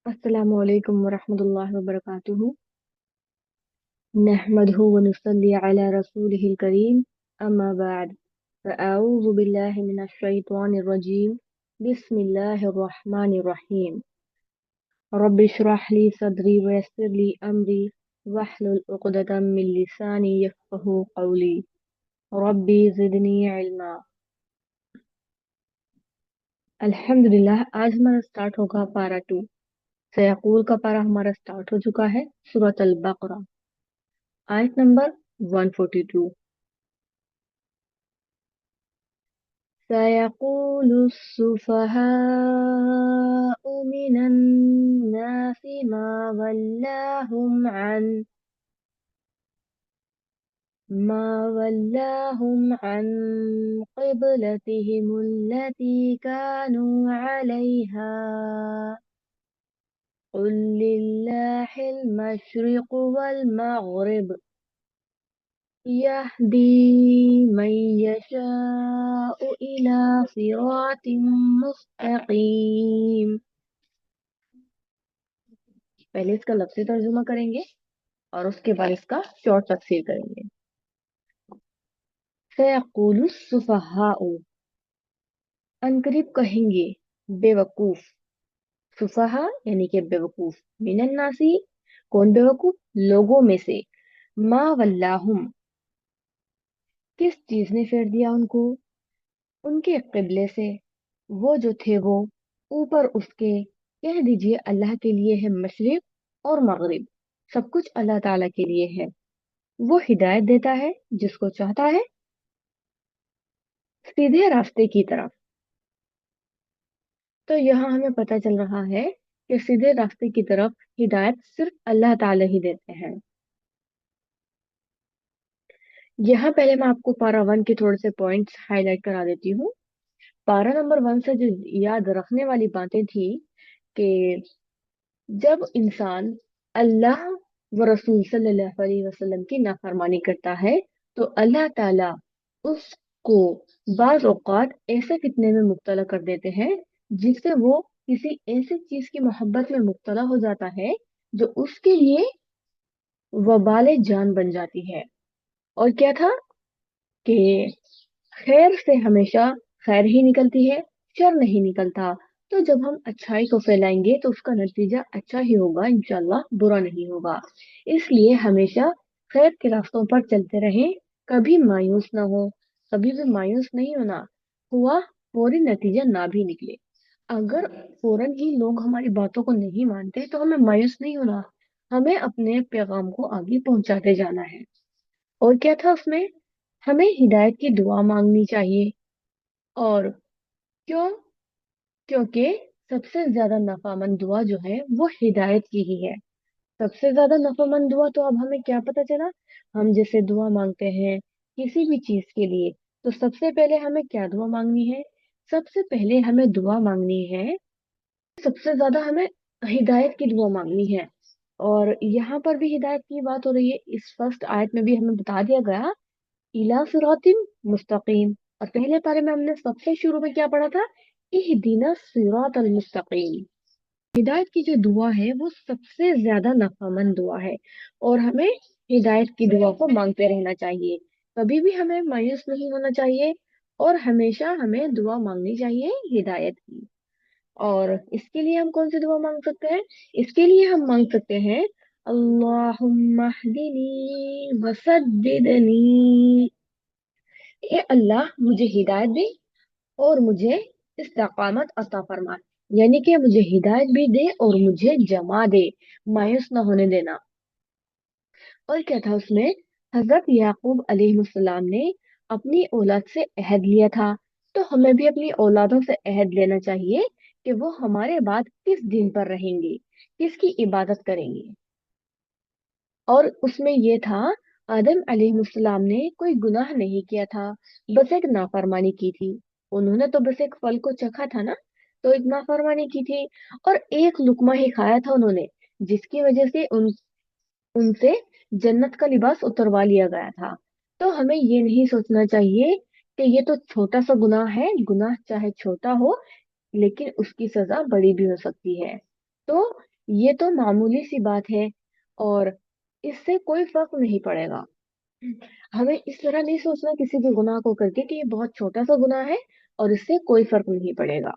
अस्सलामु अलैकुम वरहमतुल्लाहि वबरकातुहू। नहमदहु व नुसल्ली अला रसूलिहिल करीम। अम्मा बाद। फअऊज़ु बिल्लाहि मिनश शैतानिर रजीम। बिस्मिल्लाहिर रहमानिर रहीम। रब्बि इश्रह ली सदरी व यस्सिर ली अमरी वहलुल उक़दतम मिन लिसानी यफ़क़हू क़ौली। रब्बी ज़िदनी इल्मा। अल्हम्दुलिल्लाह, आज हमारा स्टार्ट होगा पारा 2। सयक़ूल का पारा हमारा स्टार्ट हो चुका है। सूरत अल बकरा, आयत नंबर 142। سيقول السفهاء من الناس ما ولاهم عن قبلتهم التي كانوا عليها قل لله المشرق والمغرب يهدي من يشاء إلى صراط मुस्तकीम। पहले इसका लफ्ज़ी तर्जुमा करेंगे और उसके बाद इसका शॉर्ट तफसीर करेंगे। सयक़ूलु सुफ़हाउ, अनकरीब कहेंगे बेवकूफ। सुफ़हा यानी कि बेवकूफ। मिनन नासी, कौन बेवकूफ? लोगों में से। मा वल्लाहुम, किस चीज ने फेर दिया उनको? उनके किबले से। वो जो थे वो ऊपर उसके। कह दीजिए अल्लाह के लिए है मशरिक और मगरिब, सब कुछ अल्लाह ताला के लिए है। वो हिदायत देता है जिसको चाहता है सीधे रास्ते की तरफ। तो यहाँ हमें पता चल रहा है कि सीधे रास्ते की तरफ हिदायत सिर्फ अल्लाह ताला ही देते हैं। यहाँ पहले मैं आपको पारा 1 के थोड़े से पॉइंट्स हाईलाइट करा देती हूँ। पारा नंबर 1 से जो याद रखने वाली बातें थी कि जब इंसान अल्लाह व रसूल सल्लल्लाहु अलैहि वसल्लम की नाफरमानी करता है तो अल्लाह ताला उसको बाज औक़ात ऐसे फितने में मुब्तला कर देते हैं जिससे वो किसी ऐसी चीज की मोहब्बत में मुब्तला हो जाता है जो उसके लिए वबाले जान बन जाती है। और क्या था कि खैर से हमेशा खैर ही निकलती है, शर नहीं निकलता। तो जब हम अच्छाई को फैलाएंगे तो उसका नतीजा अच्छा ही होगा, इंशाल्लाह बुरा नहीं होगा। इसलिए हमेशा खैर के रास्तों पर चलते रहें, कभी मायूस ना हो। कभी भी मायूस नहीं होना, हुआ फौरी नतीजा ना भी निकले। अगर फौरन ही लोग हमारी बातों को नहीं मानते तो हमें मायूस नहीं होना, हमें अपने पैगाम को आगे पहुंचाते जाना है। और क्या था उसमें? हमें हिदायत की दुआ मांगनी चाहिए। और क्यों? क्योंकि सबसे ज्यादा नफामंद दुआ जो है वो हिदायत की ही है। सबसे ज्यादा नफामंद दुआ तो अब हमें क्या पता चला? हम जैसे दुआ मांगते हैं किसी भी चीज के लिए, तो सबसे पहले हमें क्या दुआ मांगनी है? सबसे पहले हमें दुआ मांगनी है, सबसे ज्यादा हमें हिदायत की दुआ मांगनी है। और यहाँ पर भी हिदायत की बात हो रही है। इस फर्स्ट आयत में भी हमें बता दिया गया इला सिरातिन मुस्तकीम। और पहले पारे में हमने सबसे शुरू में क्या पढ़ा था? इहदिना सिरातल मुस्तकीम। हिदायत की जो दुआ है वो सबसे ज्यादा नफामंद दुआ है और हमें हिदायत की दुआ को मांगते रहना चाहिए। कभी भी हमें मायूस नहीं होना चाहिए और हमेशा हमें दुआ मांगनी चाहिए हिदायत की। और इसके लिए हम कौन सी दुआ मांग सकते हैं? इसके लिए हम मांग सकते हैं अल्लाहुम्मा हदिनी वसद्दिदनी। ए अल्लाह मुझे हिदायत दे और मुझे इस्तिकामत अता फरमा। यानी कि मुझे हिदायत भी दे और मुझे जमा दे, मायूस ना होने देना। और क्या था उसमें? हजरत याकूब अलैहिस्सलाम ने अपनी औलाद से अहद लिया था, तो हमें भी अपनी औलादों से अहद लेना चाहिए कि वो हमारे बाद किस दिन पर रहेंगे, किसकी इबादत करेंगे। और उसमें ये था, आदम अलैहिस्सलाम ने कोई गुनाह नहीं किया था, बस एक नाफरमानी की थी। उन्होंने तो बस एक फल को चखा था ना, तो एक नाफरमानी की थी और एक लुकमा ही खाया था उन्होंने, जिसकी वजह से उनसे जन्नत का लिबास उतरवा लिया गया था। तो हमें ये नहीं सोचना चाहिए कि ये तो छोटा सा गुनाह है, गुनाह चाहे छोटा हो लेकिन उसकी सजा बड़ी भी हो सकती है। तो ये तो मामूली सी बात है, और इससे कोई फर्क नहीं पड़ेगा। हमें इस तरह नहीं सोचना किसी भी गुनाह को करके कि ये बहुत छोटा सा गुनाह है और इससे कोई फर्क नहीं पड़ेगा।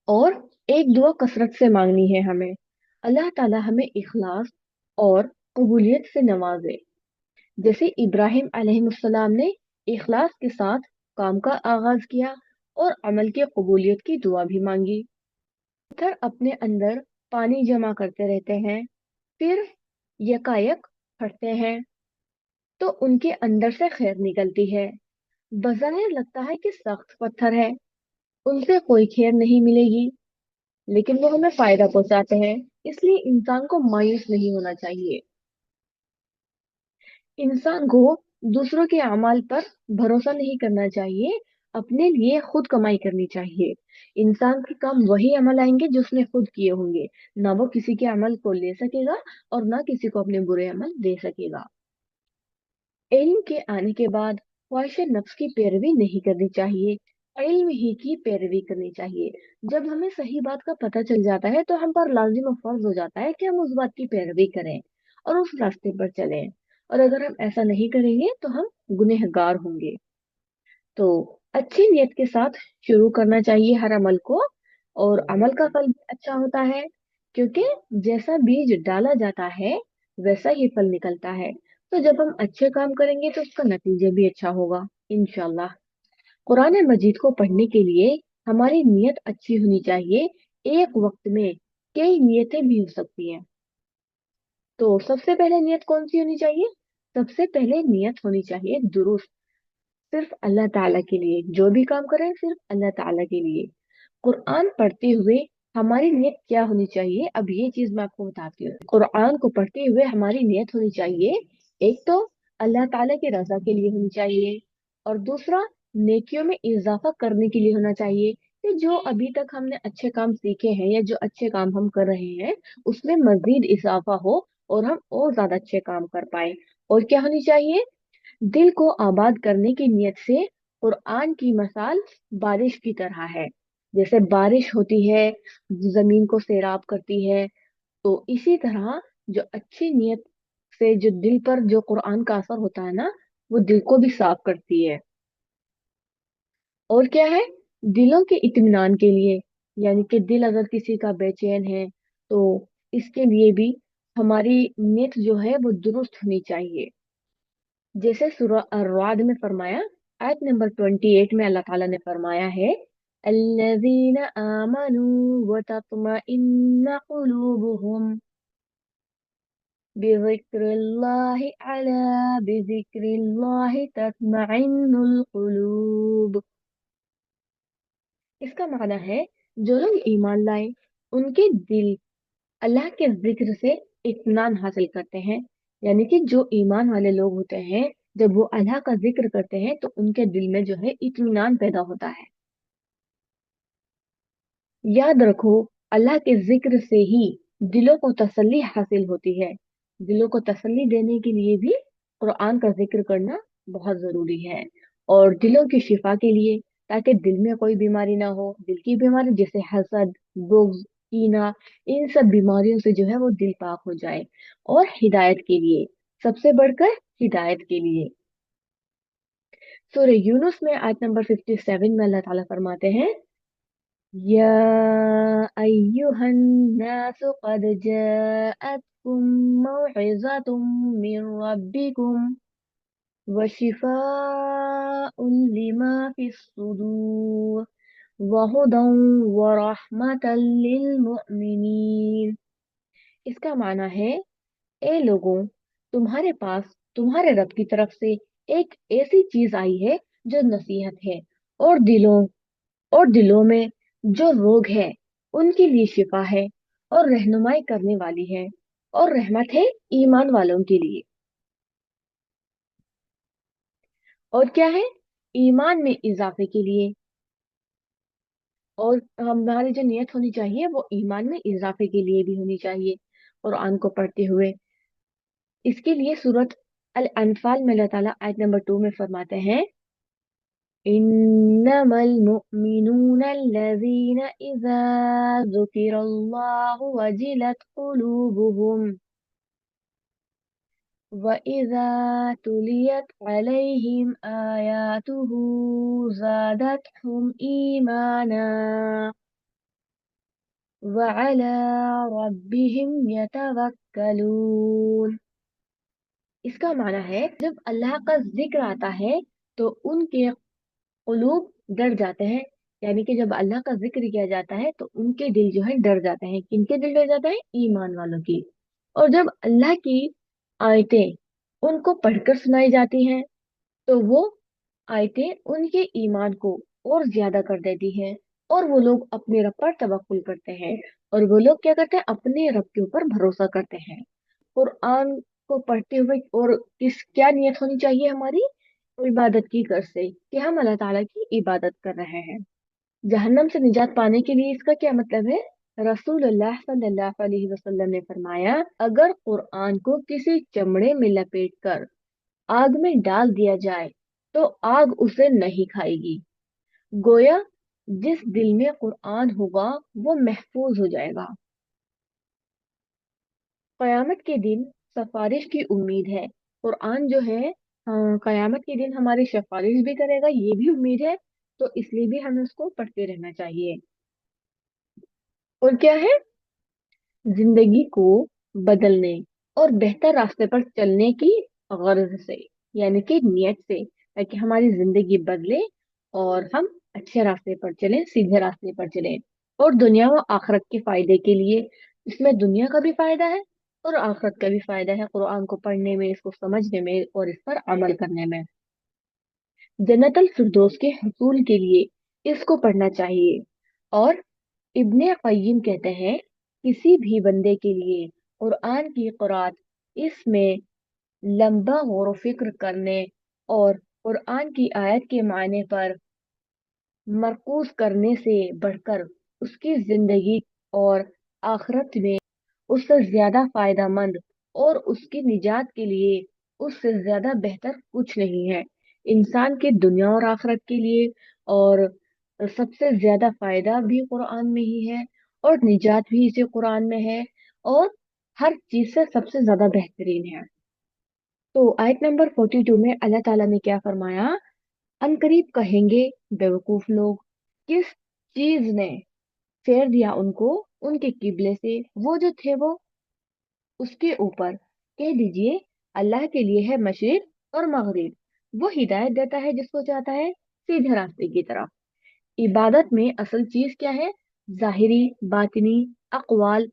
और एक दुआ कसरत से मांगनी है हमें, अल्लाह ताला हमें इखलास और कबूलियत से नवाजे। जैसे इब्राहिम अलैहिस्सलाम ने इखलास के साथ काम का आगाज किया और अमल की कबूलियत की दुआ भी मांगी। पत्थर अपने अंदर पानी जमा करते रहते हैं, फिर यकायक फटते हैं तो उनके अंदर से खैर निकलती है। बज़ाहिर लगता है कि सख्त पत्थर है, उनसे कोई खैर नहीं मिलेगी, लेकिन वो हमें फायदा पहुंचाते हैं। इसलिए इंसान को मायूस नहीं होना चाहिए। इंसान को दूसरों के अमाल पर भरोसा नहीं करना चाहिए, अपने लिए खुद कमाई करनी चाहिए। इंसान के काम वही अमल आएंगे जो उसने खुद किए होंगे। ना वो किसी के अमल को ले सकेगा और ना किसी को अपने बुरे अमल दे सकेगा। इल्म के आने के बाद ख्वाहिश नफ्स की पैरवी नहीं करनी चाहिए, इल्म ही की पैरवी करनी चाहिए। जब हमें सही बात का पता चल जाता है तो हम पर लाजिम और फर्ज हो जाता है कि हम उस बात की पैरवी करें और उस रास्ते पर चलें। और अगर हम ऐसा नहीं करेंगे तो हम गुनहगार होंगे। तो अच्छी नियत के साथ शुरू करना चाहिए हर अमल को, और अमल का फल भी अच्छा होता है, क्योंकि जैसा बीज डाला जाता है वैसा ही फल निकलता है। तो जब हम अच्छे काम करेंगे तो उसका नतीजा भी अच्छा होगा इंशाल्लाह। कुरान मजीद को पढ़ने के लिए हमारी नियत अच्छी होनी चाहिए। एक वक्त में कई नियतें भी हो सकती हैं। तो सबसे पहले नियत कौन सी होनी चाहिए? सबसे पहले नियत होनी चाहिए दुरुस्त, सिर्फ अल्लाह ताला के लिए। जो भी काम करें सिर्फ अल्लाह ताला के लिए। कुरान पढ़ते हुए हमारी नियत क्या होनी चाहिए, अब ये चीज मैं आपको बताती हूँ। कुरान को पढ़ते हुए हमारी नियत होनी चाहिए, एक तो अल्लाह ताला की रजा के लिए होनी चाहिए, और दूसरा नेकियों में इजाफा करने के लिए होना चाहिए कि जो अभी तक हमने अच्छे काम सीखे हैं या जो अच्छे काम हम कर रहे हैं उसमें मजीद इजाफा हो और हम और ज्यादा अच्छे काम कर पाए। और क्या होनी चाहिए? दिल को आबाद करने की नियत से। कुरान की मसाल बारिश की तरह है। जैसे बारिश होती है, जमीन को सैराब करती है, तो इसी तरह जो अच्छी नियत से जो दिल पर जो कुरान का असर होता है ना, वो दिल को भी साफ करती है। और क्या है? दिलों के इत्मीनान के लिए, यानी कि दिल अगर किसी का बेचैन है तो इसके लिए भी हमारी नियत जो है वो दुरुस्त होनी चाहिए। जैसे सूरह ar-Ra'd में फरमाया, आयत नंबर 28 में अल्लाह ताला ने फरमाया है, अल्लज़ीना आमनू व तत्मइन्नु क़ुलूबुहुम बिज़िक्रिल्लाहि अला बिज़िक्रिल्लाहि तत्मइन्नुल क़ुलूब। इसका माना है, जो लोग ईमान लाए उनके दिल अल्लाह के जिक्र से इत्मीनान हासिल करते हैं। यानी कि जो ईमान वाले लोग होते हैं, जब वो अल्लाह का जिक्र करते हैं तो उनके दिल में जो है इत्मीनान पैदा होता है। याद रखो, अल्लाह के जिक्र से ही दिलों को तसल्ली हासिल होती है। दिलों को तसल्ली देने के लिए भी कुरान का जिक्र करना बहुत जरूरी है। और दिलों की शिफा के लिए, ताकि दिल में कोई बीमारी ना हो, दिल की बीमारी जैसे हसद, बुग़्ज़, कीना, इन सब बीमारियों से जो है वो दिल पाक हो जाए। और हिदायत के लिए, सबसे बढ़कर हिदायत के लिए, सूरह यूनुस में आयत नंबर 57 में अल्लाह ताला फरमाते हैं, या अय्युहन नासु क़द जाअतकुम मौइज़तुम मिर रब्बिकुम व शिफ़ाउन लिमा फ़िस सुदूर व हुदन व रहमतल लिल मुमिनीन। इसका माना है, ए लोगों, तुम्हारे पास तुम्हारे रब की तरफ से एक ऐसी चीज आई है जो नसीहत है, और दिलों में जो रोग है उनके लिए शिफा है, और रहनुमाई करने वाली है, और रहमत है ईमान वालों के लिए। और क्या है? ईमान में इजाफे के लिए। और हमारी जो नियत होनी चाहिए वो ईमान में इजाफे के लिए भी होनी चाहिए कुरान को पढ़ते हुए। इसके लिए सूरत अल अनफाल में अल्लाह ताला आयत नंबर 2 में फरमाते हैं, इन्नमल मुमिनून अल्लज़ीन इज़ा ज़ुकिरल्लाहु वजिलत क़ुलूबुहुम वइज़ा तुलियत अलैहिम आयातुहु ज़ादतहुम ईमाना वअला रब्बिहिम यतवक्कलून। इसका माना है जब अल्लाह का जिक्र आता है तो उनके कुलूब डर जाते हैं। यानी कि जब अल्लाह का जिक्र किया जाता है तो उनके दिल जो है डर जाते हैं। किनके दिल डर जाते हैं? ईमान वालों की। और जब अल्लाह की आयतें उनको पढ़कर सुनाई जाती हैं तो वो आयतें उनके ईमान को और ज्यादा कर देती हैं। और वो लोग अपने रब पर तवक्कुल करते हैं। और वो लोग क्या करते हैं? अपने रब के ऊपर भरोसा करते हैं। कुरान को पढ़ते हुए और किस क्या नियत होनी चाहिए हमारी? इबादत की गर्ज से कि हम अल्लाह ताला की इबादत कर रहे हैं। जहन्नम से निजात पाने के लिए इसका क्या मतलब है? रसूलुल्लाह सल्लल्लाहु अलैहि वसल्लम ने फरमाया, अगर कुरान को किसी चमड़े में लपेट कर आग में डाल दिया जाए तो आग उसे नहीं खाएगी। गोया जिस दिल में कुरान होगा वो महफूज हो जाएगा। कयामत के दिन सिफारिश की उम्मीद है। कुरान जो है, कयामत के दिन हमारी सिफारिश भी करेगा, ये भी उम्मीद है। तो इसलिए भी हमें उसको पढ़ते रहना चाहिए। और क्या है? जिंदगी को बदलने और बेहतर रास्ते पर चलने की गर्ज से, यानी कि नियत से, ताकि हमारी जिंदगी बदले और हम अच्छे रास्ते पर चलें, सीधे रास्ते पर चलें। और दुनिया व आखिरत के फायदे के लिए, इसमें दुनिया का भी फायदा है और आखिरत का भी फायदा है कुरान को पढ़ने में, इसको समझने में और इस पर अमल करने में। जन्नतुल फिरदौस के हसूल के लिए इसको पढ़ना चाहिए। और इब्ने कय्यिम कहते हैं, किसी भी बंदे के लिए कुरान की क़िरात, इसमें लंबा गौर व फिक्र करने और कुरान की आयत के मायने पर मरकूज करने से बढ़कर उसकी जिंदगी और आखिरत में उससे ज्यादा फायदा मंद और उसकी निजात के लिए उससे ज्यादा बेहतर कुछ नहीं है। इंसान के दुनिया और आखिरत के लिए और सबसे ज्यादा फायदा भी कुरान में ही है और निजात भी इसी कुरान में है। और हर चीज से सबसे ज्यादा बेहतरीन है। तो आयत नंबर 42 में अल्लाह ताला ने क्या फरमाया? अनकरीब कहेंगे बेवकूफ लोग, किस चीज ने फेर दिया उनको उनके किबले से, वो जो थे वो उसके ऊपर। कह दीजिए, अल्लाह के लिए है मशरिक और मगरिब, वो हिदायत देता है जिसको चाहता है सीधे रास्ते की तरफ। इबादत में असल चीज क्या है? जाहिरी, बातिनी, अक़वाल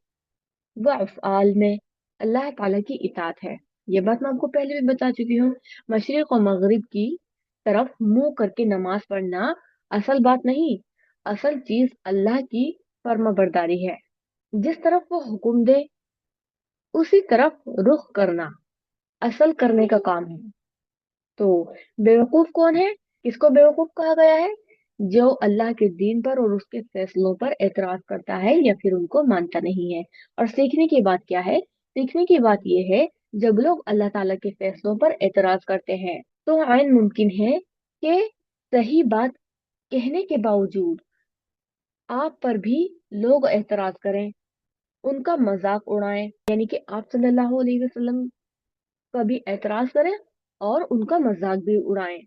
व अफ़आल में अल्लाह ताला की इताअत है। ये बात मैं आपको पहले भी बता चुकी हूँ। मशरिक और मगरिब की तरफ मुंह करके नमाज पढ़ना असल बात नहीं। असल चीज अल्लाह की फर्माबरदारी है। जिस तरफ वो हुक्म दे उसी तरफ रुख करना असल करने का काम है। तो बेवकूफ कौन है? किसको बेवकूफ कहा गया है? जो अल्लाह के दीन पर और उसके फैसलों पर एतराज करता है या फिर उनको मानता नहीं है। और सीखने की बात क्या है? सीखने की बात यह है, जब लोग अल्लाह ताला के फैसलों पर एतराज करते हैं तो आइन मुमकिन है कि सही बात कहने के बावजूद आप पर भी लोग एतराज करें, उनका मजाक उड़ाएं। यानी कि आप सल्लल्लाहु अलैहि वसल्लम का भी एतराज करें और उनका मजाक भी उड़ाएं।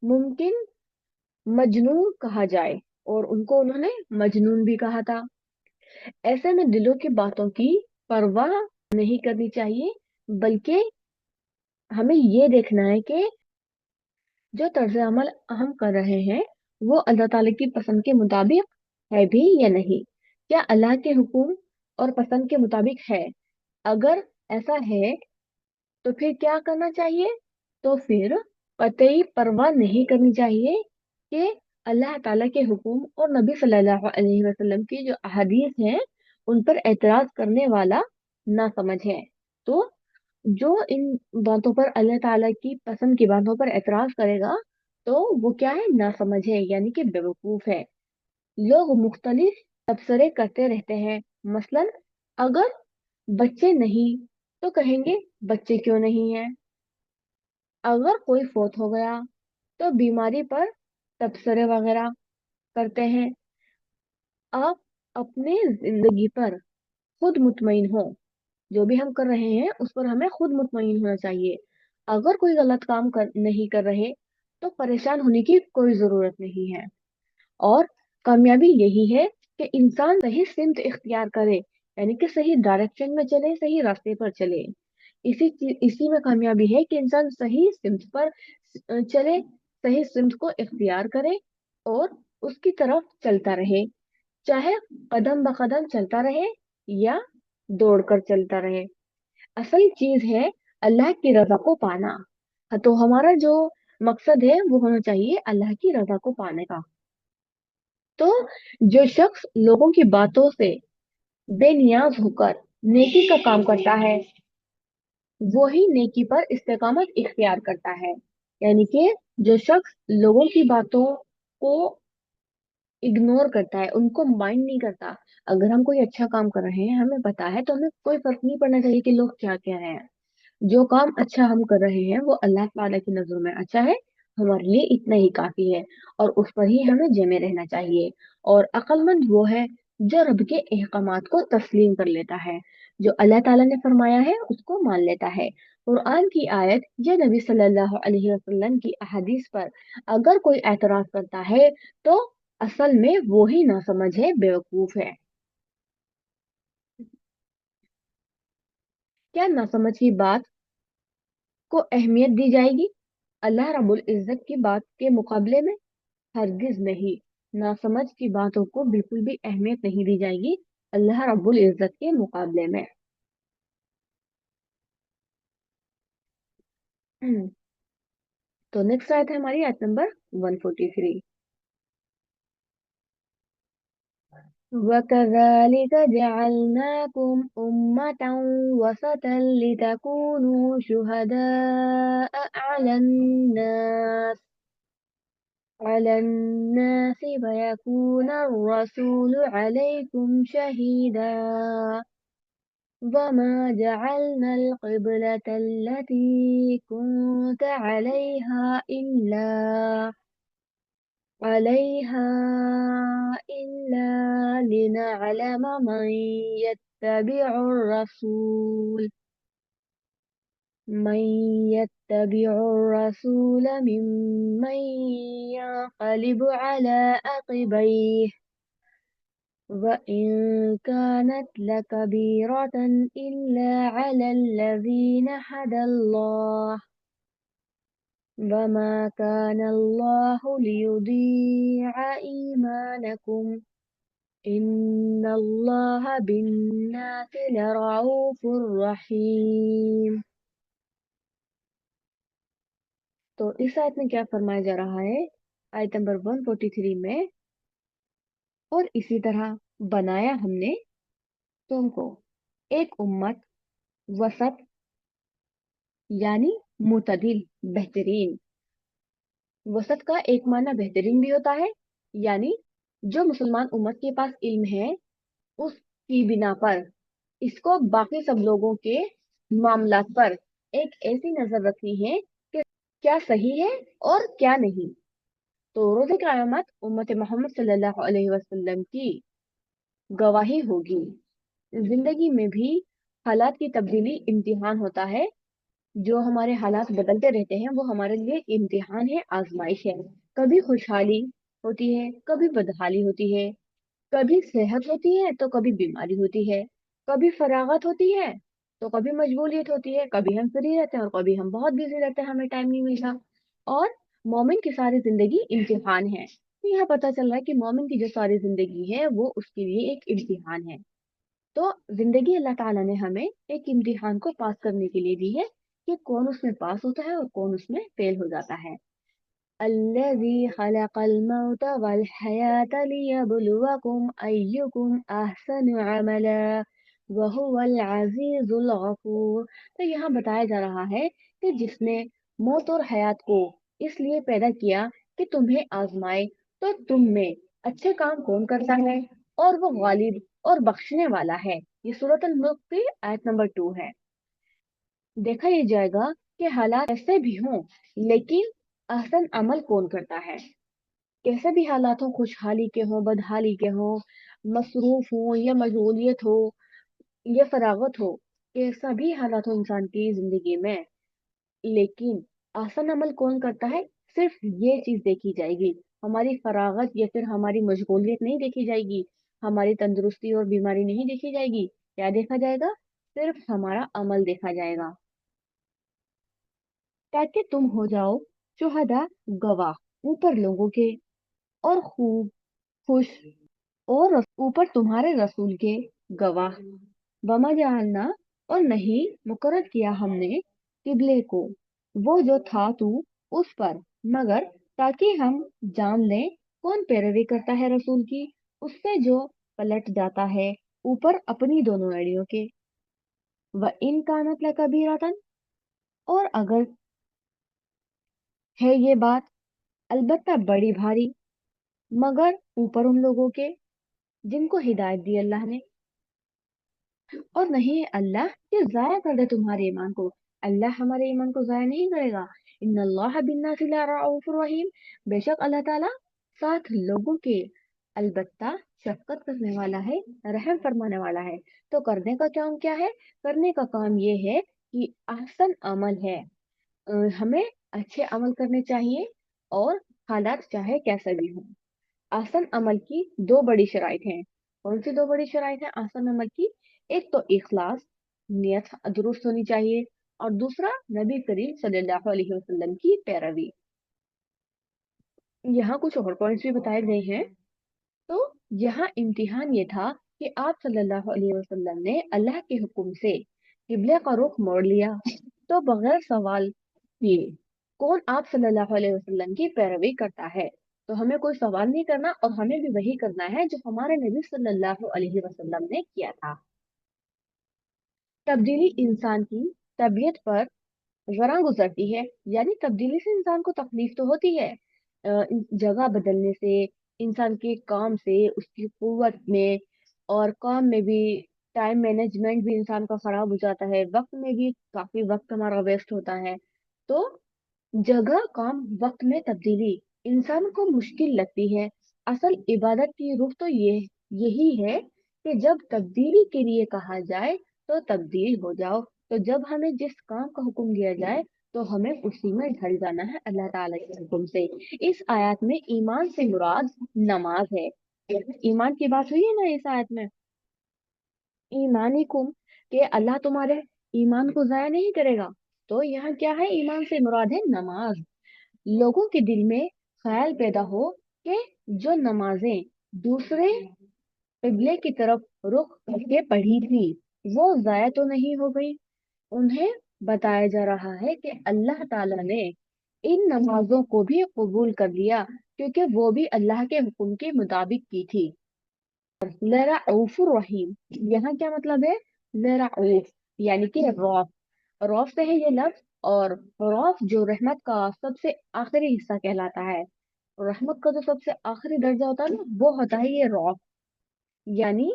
मुमकिन मजनून कहा जाए और उनको उन्होंने मजनून भी कहा था। ऐसे में दिलों की बातों की परवाह नहीं करनी चाहिए, बल्कि हमें ये देखना है कि जो तर्ज अमल हम कर रहे हैं वो अल्लाह ताला की पसंद के मुताबिक है भी या नहीं। क्या अल्लाह के हुक्म और पसंद के मुताबिक है? अगर ऐसा है तो फिर क्या करना चाहिए? तो फिर कतई परवाह नहीं करनी चाहिए कि अल्लाह ताला के हुक्म और नबी सल्लल्लाहु अलैहि वसल्लम की जो अहादीस हैं उन पर एतराज करने वाला ना समझ है। तो जो इन बातों पर, अल्लाह ताला की पसंद की बातों पर एतराज करेगा तो वो क्या है? ना समझ है, यानी कि बेवकूफ है। लोग मुख्तलिफ तबसरे करते रहते हैं। मसलन अगर बच्चे नहीं तो कहेंगे बच्चे क्यों नहीं है। अगर कोई फोत हो गया तो बीमारी पर तबसरे वगैरह करते हैं। आप अपने जिंदगी पर खुद मुतमईन हो। जो भी हम कर रहे हैं उस पर हमें खुद मुतमईन होना चाहिए। अगर कोई गलत काम नहीं कर रहे तो परेशान होने की कोई जरूरत नहीं है। और कामयाबी यही है कि इंसान सही सिमत इख्तियार करे, यानी कि सही डायरेक्शन में चले, सही रास्ते पर चले। इसी में कामयाबी है कि इंसान सही सिमत पर चले, सही सिमत को इख्तियार करे और उसकी तरफ चलता रहे। चाहे कदम ब कदम चलता रहे या दौड़कर चलता रहे। असल चीज है अल्लाह की रजा को पाना। हाँ, तो हमारा जो मकसद है वो होना चाहिए अल्लाह की रजा को पाने का। तो जो शख्स लोगों की बातों से बेनियाज होकर नेकी का काम करता है वो ही नेकी पर इस्तेकामत इख्तियार करता है। यानी कि जो शख्स लोगों की बातों को इग्नोर करता है, उनको माइंड नहीं करता। अगर हम कोई अच्छा काम कर रहे हैं, हमें पता है, तो हमें कोई फर्क नहीं पड़ना चाहिए कि लोग क्या कह रहे हैं। जो काम अच्छा हम कर रहे हैं वो अल्लाह ताला की नजरों में अच्छा है, हमारे लिए इतना ही काफी है। और उस पर ही हमें जमे रहना चाहिए। और अक्लमंद वो है जो रब के अहकामात को तस्लीम कर लेता है। जो अल्लाह ताला ने फरमाया है उसको मान लेता है। कुरान की आयत या नबी सल्लल्लाहु अलैहि वसल्लम की अहदीस पर अगर कोई एतराज करता है तो असल में वो ही नासमझ है, बेवकूफ है। क्या नासमझ की बात को अहमियत दी जाएगी अल्लाह रब्बुल इज्जत की बात के मुकाबले में? हरगिज नहीं। नासमझ की बातों को बिल्कुल भी अहमियत नहीं दी जाएगी अल्लाह रब्बुल इज्जत के मुकाबले में। तो नेक्स्ट आयत है हमारी आयत नंबर 143। وكذلك جعلناكم أمة وسطا لتكونوا شهداء على الناس ويكون الرسول عليكم شهيدا وما جعلنا القبلة التي كنت عليها إلا لنعلم من يتبع الرسول ممن ينقلب على عقبيه وإن كانت لكبيرة إلا على الذين هدى الله وما كان الله ليضيع إيمانكم إن الله بالناس لرؤوف رحيم। तो इस आयत में क्या फरमाया जा रहा है? आयत नंबर 143 में, और इसी तरह बनाया हमने तुमको एक उम्मत वसत, यानी मुतदिल, बेहतरीन। वसत का एक माना बेहतरीन भी होता है, यानी जो मुसलमान उम्मत के पास इल्म है उसकी बिना पर इसको बाकी सब लोगों के मामलात पर एक ऐसी नजर रखनी है कि क्या सही है और क्या नहीं। तो रोज़े क़यामत उम्मत मोहम्मद सल्लल्लाहु अलैहि वसल्लम की गवाही होगी। जिंदगी में भी हालात की तब्दीली इम्तिहान होता है। जो हमारे हालात बदलते रहते हैं वो हमारे लिए इम्तिहान है, आजमाइश है। कभी खुशहाली होती है, कभी बदहाली होती है, कभी सेहत होती है तो कभी बीमारी होती है, कभी फरागत होती है तो कभी मशगूलियत होती है, कभी हम फ्री रहते हैं और कभी हम बहुत बिजी रहते हैं, हमें टाइम नहीं मिलता। और मोमिन की सारी जिंदगी इम्तिहान है। तो यहाँ पता चल रहा है कि मोमिन की जो सारी जिंदगी है वो उसके लिए एक इम्तिहान है। तो जिंदगी अल्लाह ताला ने हमें एक इम्तिहान को पास करने के लिए दी है कि कौन उसमें पास होता है और कौन उसमें फेल हो जाता है। الذي خلق الموت والحياة ليبلوكم أيكم أحسن عملا وهو العزيز الغفूर। तो यहाँ बताया जा रहा है कि जिसने मौत और हयात को इसलिए पैदा किया कि तुम्हें आजमाए, तो तुम में अच्छे काम कौन करता है, और वो गालिब और बख्शने वाला है। ये सूरत अल मुल्क की आयत नंबर 2 है। देखा ये जाएगा कि हालात ऐसे भी हों, लेकिन अहसन अमल कौन करता है। कैसे भी हालात हो, खुशहाली के हो, बदहाली के हो, मसरूफ हो या मशगूलियत हो या फरागत हो, कैसा भी हालात हो इंसान की जिंदगी में, लेकिन आसान अमल कौन करता है, सिर्फ ये चीज देखी जाएगी। हमारी फरागत या फिर हमारी मशगूलियत नहीं देखी जाएगी, हमारी तंदुरुस्ती और बीमारी नहीं देखी जाएगी। क्या देखा जाएगा? सिर्फ हमारा अमल देखा जाएगा। ताकि तुम हो जाओ शुहदा, गवाह ऊपर लोगों के, और खूब खुश, और ऊपर तुम्हारे रसूल के गवाह। वमा जअलना, और नहीं मुकर्रर किया हमने, किबले को, वो जो था तू उस पर, मगर ताकि हम जान लें कौन पैरवी करता है रसूल की, उससे जो पलट जाता है ऊपर अपनी दोनों एड़ियों के। व इन कानत लकबीरतन, और अगर है ये बात अलबत्ता बड़ी भारी, मगर ऊपर उन लोगों के जिनको हिदायत दी अल्लाह ने। और नहीं अल्लाह ये जाया कर दे तुम्हारे ईमान को, अल्लाह हमारे ईमान को जाया नहीं करेगा। इन्नल्लाह बिन्नासि लरऊफुर रहीम, बेशक अल्लाह ताला साथ लोगों के अलबत्ता शफकत करने वाला है, रहम फरमाने वाला है। तो करने का काम क्या है? करने का काम ये है कि आसन अमल है। हमें अच्छे अमल करने चाहिए, और हालात चाहे कैसा भी हो। आसन अमल की दो बड़ी शराइत हैं। कौन सी दो बड़ी शराइत हैं आसन अमल की? एक तो इखलास, नियत दुरुस्त होनी चाहिए, और दूसरा नबी करीम सल्लल्लाहु अलैहि वसल्लम की पैरवी। यहाँ कुछ और पॉइंट्स भी बताए गए हैं। तो यहाँ इम्तिहान ये था कि आप सल्लल्लाहु अलैहि वसल्लम ने अल्लाह के हुक्म से किबले का रुख मोड़ लिया, तो बगैर सवाल किए कौन आप सल्लल्लाहु अलैहि वसल्लम की पैरवी करता है? तो हमें कोई सवाल नहीं करना, और हमें भी वही करना है जो हमारे नबी सल्लल्लाहु अलैहि वसल्लम ने किया था। तब्दीली इंसान की तबीयत पर जरा गुजरती है, यानी तब्दीली से इंसान को तकलीफ तो होती है। जगह बदलने से, इंसान के काम से, उसकी कुव्वत में और काम में भी, टाइम मैनेजमेंट भी इंसान का खराब हो जाता है, वक्त में भी काफी वक्त हमारा वेस्ट होता है। तो जगह काम वक्त में तब्दीली इंसान को मुश्किल लगती है। असल इबादत की रूह तो यही है कि जब तब्दीली के लिए कहा जाए तो तब्दील हो जाओ। तो जब हमें जिस काम का हुक्म दिया जाए तो हमें उसी में ढल जाना है अल्लाह ताला के हुक्म से। इस आयत में ईमान से मुराद नमाज है। ईमान की बात हुई है ना इस आयत में, ईमान ही कुम, कि अल्लाह तुम्हारे ईमान को जाया नहीं करेगा। तो यहाँ क्या है? ईमान से मुराद है नमाज। लोगों के दिल में ख्याल पैदा हो कि जो नमाजें दूसरे किबले की तरफ रुख करके पढ़ी थी वो जाया तो नहीं हो गई। उन्हें बताया जा रहा है कि अल्लाह ताला ने इन नमाजों को भी कबूल कर लिया, क्योंकि वो भी अल्लाह के हुक्म के मुताबिक की थी। लरऊफुर रहीम, यहाँ क्या मतलब है? लरऊफ यानी कि रौफ, रौफ से है ये लफ्ज। और रौफ जो रहमत का सबसे आखिरी हिस्सा कहलाता है, रहमत का जो सबसे आखिरी दर्जा होता है ना, वो होता है ये रौफ। यानी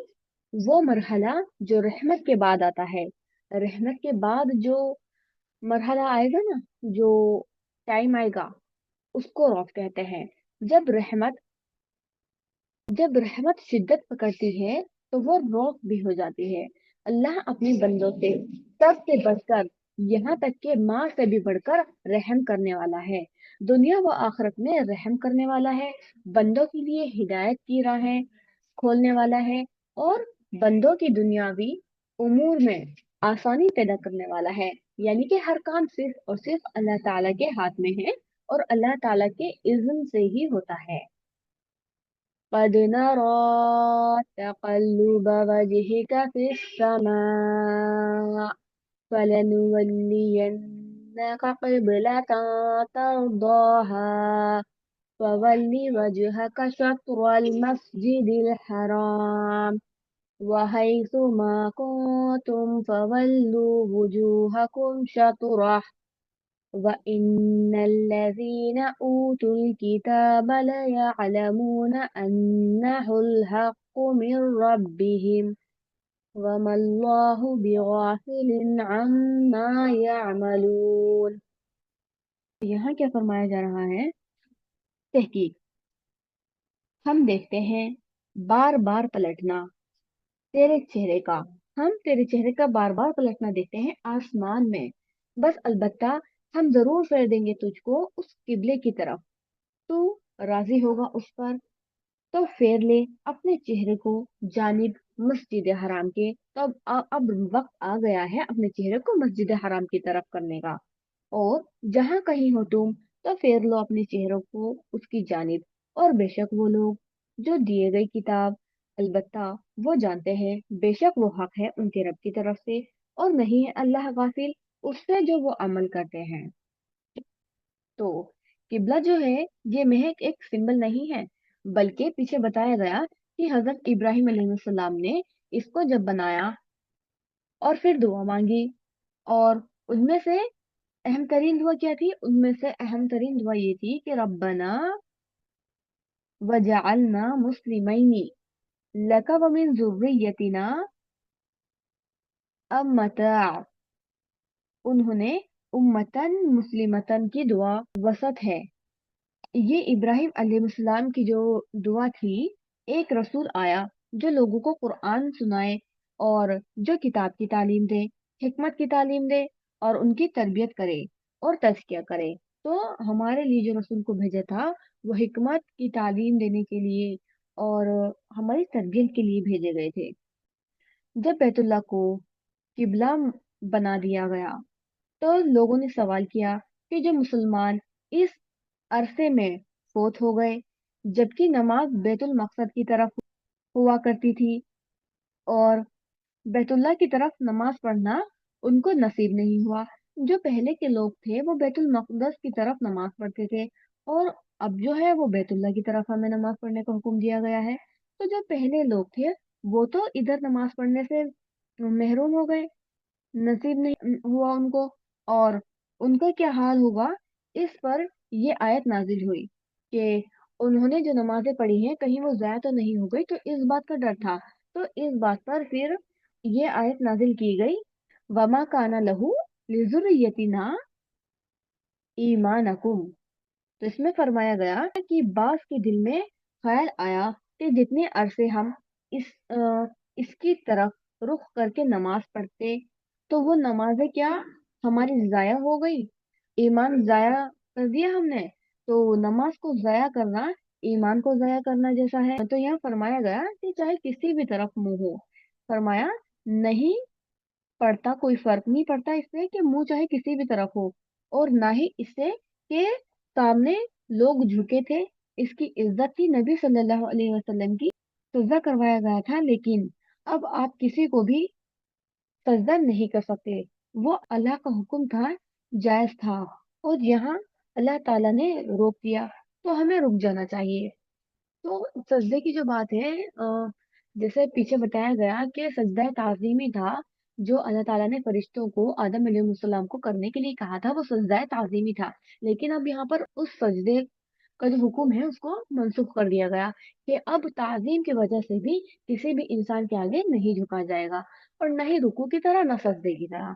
वो मरहला जो रहमत के बाद आता है। रहमत के बाद जो मरहला आएगा ना, जो टाइम आएगा, उसको रौफ कहते हैं। जब रहमत जब रहमत शिद्दत पकड़ती है तो वो रौफ भी हो जाती है। अल्लाह अपने बंदों से सबसे बढ़कर, यहाँ तक कि माँ से भी बढ़कर रहम करने वाला है। दुनिया व आखिरत में रहम करने वाला है, बंदों के लिए हिदायत की राहें खोलने वाला है, और बंदों की दुनियावी उमूर में आसानी पैदा करने वाला है। यानी कि हर काम सिर्फ और सिर्फ अल्लाह ताला के हाथ में है, और अल्लाह ताला के इज़्न से ही होता है। قد نرى تقلب وجهك في السماء فلنولينك قبلة ترضاها فول وجهك شطر المسجد الحرام وحيث ما كنتم فولوا وجوهكم شطره وإن الذين أوتوا الكتاب ليعلمون أنه الحق من ربهم وما الله بغافل عما يعملون। यहाँ क्या फरमाया जा रहा है? तहकीक हम देखते हैं बार बार पलटना तेरे चेहरे का। हम तेरे चेहरे का बार बार पलटना देखते हैं आसमान में। बस अलबत्ता हम जरूर फेर देंगे तुझको उस किबले की तरफ। तू राजी होगा उस पर तो फेर ले अपने चेहरे को जानिब मस्जिद हराम के। तो अब वक्त आ गया है अपने चेहरे को मस्जिद हराम की तरफ करने का। और जहां कहीं हो तुम तो फेर लो अपने चेहरों को उसकी जानिब। और बेशक वो लोग जो दिए गई किताब, अलबत्ता वो जानते हैं बेशक वो हक है उनके रब की तरफ से। और नहीं है अल्लाह गाफिल उससे जो वो अमल करते हैं। तो किबला जो है ये महज एक सिंबल नहीं है, बल्कि पीछे बताया गया कि हजरत इब्राहिम अलैहिस्सलाम ने इसको जब बनाया और फिर दुआ मांगी। और उनमें से अहम तरीन दुआ क्या थी? उनमें से अहम तरीन दुआ ये थी कि रब्बना वजअलना मुस्लिमैनी लका व मिन जुर्रियतिना अम्मता। उन्होंने उम्मतन मुस्लिमतन की दुआ वसत है। ये इब्राहिम अलैहिस्सलाम की जो दुआ थी, एक रसूल आया जो लोगों को कुरान सुनाए और जो किताब की तालीम दे, हिकमत की तालीम दे और उनकी तरबियत करे और तज़किया करे। तो हमारे लिए जो रसूल को भेजा था वो हिकमत की तालीम देने के लिए और हमारी तरबियत के लिए भेजे गए थे। जब बैतुल्लाह को किबला बना दिया गया तो लोगों ने सवाल किया कि जो मुसलमान इस अरसे में फोत हो गए, जबकि नमाज बैतुल मकसद की तरफ हुआ करती थी और बैतुल्लाह की तरफ नमाज पढ़ना उनको नसीब नहीं हुआ। जो पहले के लोग थे वो बैतुल मकदस की तरफ नमाज पढ़ते थे, और अब जो है वो बैतुल्लाह की तरफ हमें नमाज पढ़ने का हुक्म दिया गया है। तो जो पहले लोग थे वो तो इधर नमाज पढ़ने से महरूम हो गए, नसीब नहीं हुआ उनको। और उनका क्या हाल होगा, इस पर ये आयत नाजिल हुई कि उन्होंने जो नमाजें पढ़ी हैं कहीं वो जाया तो नहीं हो गई, तो इस बात का डर था। तो इस बात पर फिर ये आयत नाजिल की गई, वमा काना लहू लिजुर्रियतिना ईमानकुम। तो इसमें फरमाया गया कि बास के दिल में ख्याल आया कि जितने अरसे हम इसकी तरफ रुख करके नमाज पढ़ते तो वो नमाजें क्या हमारी जाया हो गई, ईमान जाया कर दिया हमने। तो नमाज को जाया करना ईमान को जाया करना जैसा है। तो यहाँ फरमाया गया कि चाहे किसी भी तरफ मुंह हो, फरमाया नहीं पड़ता, कोई फर्क नहीं पड़ता इससे कि मुंह चाहे किसी भी तरफ हो। और ना ही इससे कि सामने लोग झुके थे, इसकी इज्जत थी नबी सल्लल्लाहु अलैहि वसल्लम की, सजदा करवाया गया था। लेकिन अब आप किसी को भी सजदा नहीं कर सकते, वो अल्लाह का हुक्म था, जायज था। और यहाँ अल्लाह ताला ने रोक दिया तो हमें रुक जाना चाहिए। तो सजदे की जो बात है, जैसे पीछे बताया गया कि सजदा ताजीमी था जो अल्लाह ताला ने फरिश्तों को आदम अलैहिस्सलाम को करने के लिए कहा था, वो सजदा ताजीमी था। लेकिन अब यहाँ पर उस सजदे का जो हुक्म है उसको मनसूख कर दिया गया कि अब ताजीम की वजह से भी किसी भी इंसान के आगे नहीं झुका जाएगा, और न ही रुकू की तरह न सजदे की तरह।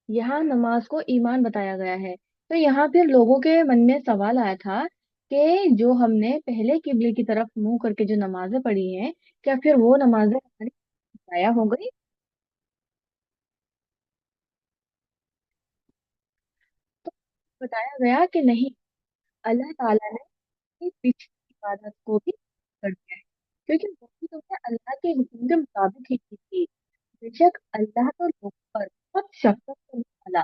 यहाँ नमाज को ईमान बताया गया है। तो यहाँ फिर लोगों के मन में सवाल आया था कि जो हमने पहले किबले की तरफ मुंह करके जो नमाजें पढ़ी हैं, क्या फिर वो नमाजें हमारी जाया हो गई? तो बताया गया कि नहीं, अल्लाह ताला ने पिछली इबादत को भी कर दिया है, क्योंकि वो भी तो है अल्लाह के हुक्म के मुताबिक ही की थी। बेशक अल्लाह तो लोगों पर बहुत शफकत करने वाला,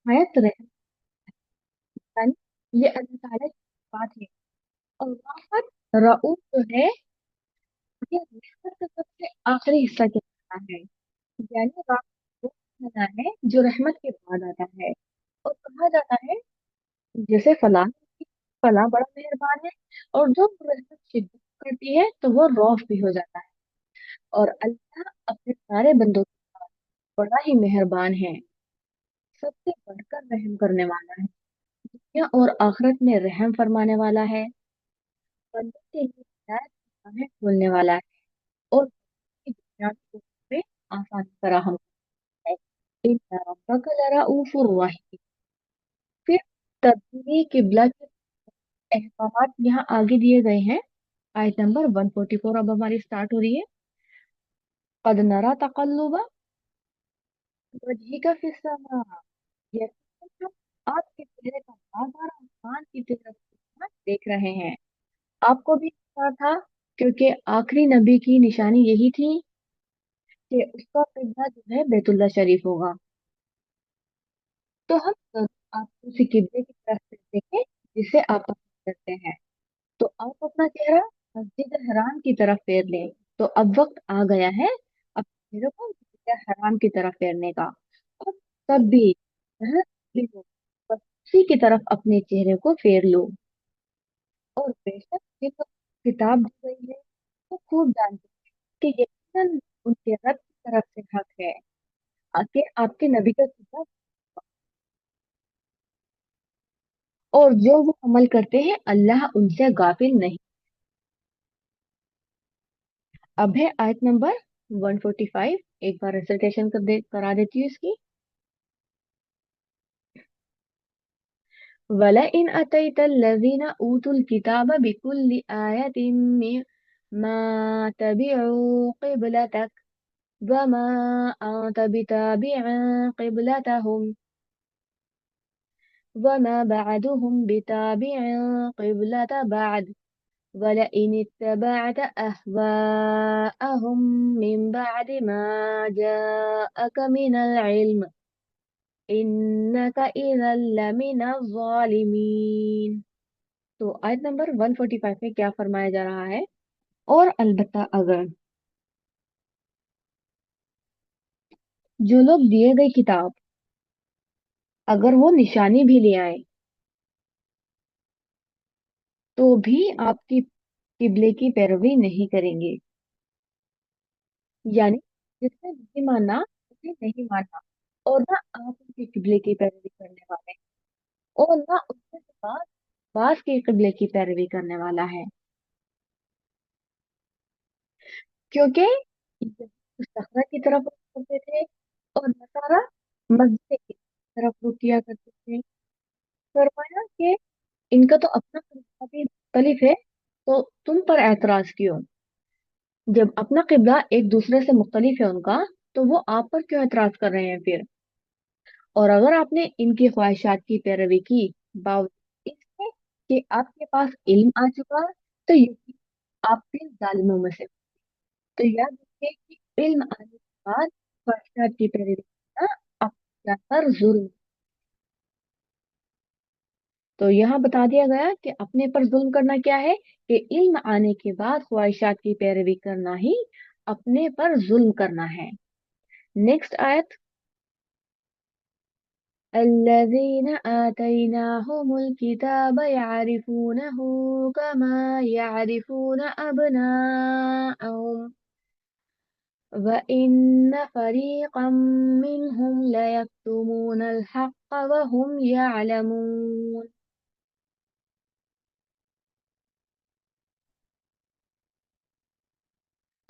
निहायत रहमान, ये अल्लाह ताला की बात है। और वहाँ पर रऊफ जो है ये रहमत का सबसे आखिरी हिस्सा कहलाता है। यानी रात वो खाना है जो रहमत के बाद आता है। और कहा जाता है जैसे फलां फलां बड़ा मेहरबान है, और जो रहमत शिद्दत करती है तो वो रौफ भी हो जाता है। और अल्लाह अपने सारे बंदों के साथ बड़ा ही मेहरबान है, सबसे बढ़कर रहम करने वाला है, दुनिया और आखिरत में रहम फरमाने वाला है, बंदों के लिए हिदायत की राहें खोलने वाला है, और की दुनिया की में आसानी फराहम है। इन्ना रब्बका लरऊफुर रहीम। फिर तब्दीली किबला के अहकामात यहाँ आगे दिए गए हैं। आयत नंबर 144 अब हमारी स्टार्ट हो रही है। कद नरा तकल्लुब वजहिका फिस समा, यकीनन हम आपके चेहरे का बार बार आसमान की तरफ देख रहे हैं। आपको भी पता था, क्योंकि आखिरी नबी की निशानी यही थी कि उसका किबला जो है बैतुल्ला शरीफ होगा। तो हम जरूर आपको उसी किबले की तरफ करते हैं जिसे आप पसंद करते हैं। तो आप अपना चेहरा मस्जिद हराम की तरफ फेर लें। तो अब वक्त आ गया है अपने चेहरे को मस्जिद हराम की तरफ फेरने का। और तब भी जहाँ भी हो, बस उसी की तरफ अपने चेहरे को फेर लो। और बेशक जिनको किताब दी गई है वो खूब जानते हैं कि यकीनन उनके रब की तरफ से हक है आके आपके नबी का किताब। और जो वो अमल करते हैं अल्लाह उनसे गाफिल नहीं। अब है आयत नंबर 145। एक बार रेसिटेशन करा देती हूँ इसकी। वला इन अतैतल्लज़ीना ऊतुल किताब बिकुल्लि आयतिन मा तबिउ क़िबलतक वमा अंत बिताबिअ क़िबलतहुम वमा बअदुहुम बिताबिअ क़िबलत बअद वलइन इत्तबअत अहवाअहुम मिन बअदि मा जाअक मिनल इल्म इन्नका इज़ल लमिनज़ ज़ालिमीन। तो आयत नंबर 145 में क्या फरमाया जा रहा है? और अलबत्ता अगर जो लोग दिए गए किताब अगर वो निशानी भी ले आए तो भी आपकी किबले की पैरवी नहीं करेंगे। यानी जिसने नहीं माना उसे नहीं माना, और ना आप उनके किबले की पैरवी करने वाले हैं, और ना उसके बाद बास के किबले की पैरवी करने वाला है। क्योंकि यहूद सखरा की तरफ रुख करते थे और नसारा मस्जिद की तरफ रुख किया करते थे। फरमाया कि इनका तो अपना किबला भी मुख्तलिफ है, तो तुम पर एतराज क्यों? जब अपना किबला एक दूसरे से मुख्तलिफ है उनका, तो वो आप पर क्यों एतराज कर रहे हैं फिर? और अगर आपने इनकी ख्वाहिशात की पैरवी की बावजूद इसके कि आपके पास इल्म आ चुका, तो यकीन आप फिर जालिमों में से। तो याद रखिए कि इल्म आने के बाद ख्वाहिशात की पैरवी करना अपने पर जुल्म। तो यहाँ बता दिया गया कि अपने पर जुल्म करना क्या है, कि इल्म आने के बाद ख्वाहिशात की पैरवी करना ही अपने पर जुल्म करना है। नेक्स्ट आयत। الذين آتيناهم الكتاب يعرفونه كما يعرفون أبناءهم وإن فريقا منهم ليكتمون الحق وهم يعلمون।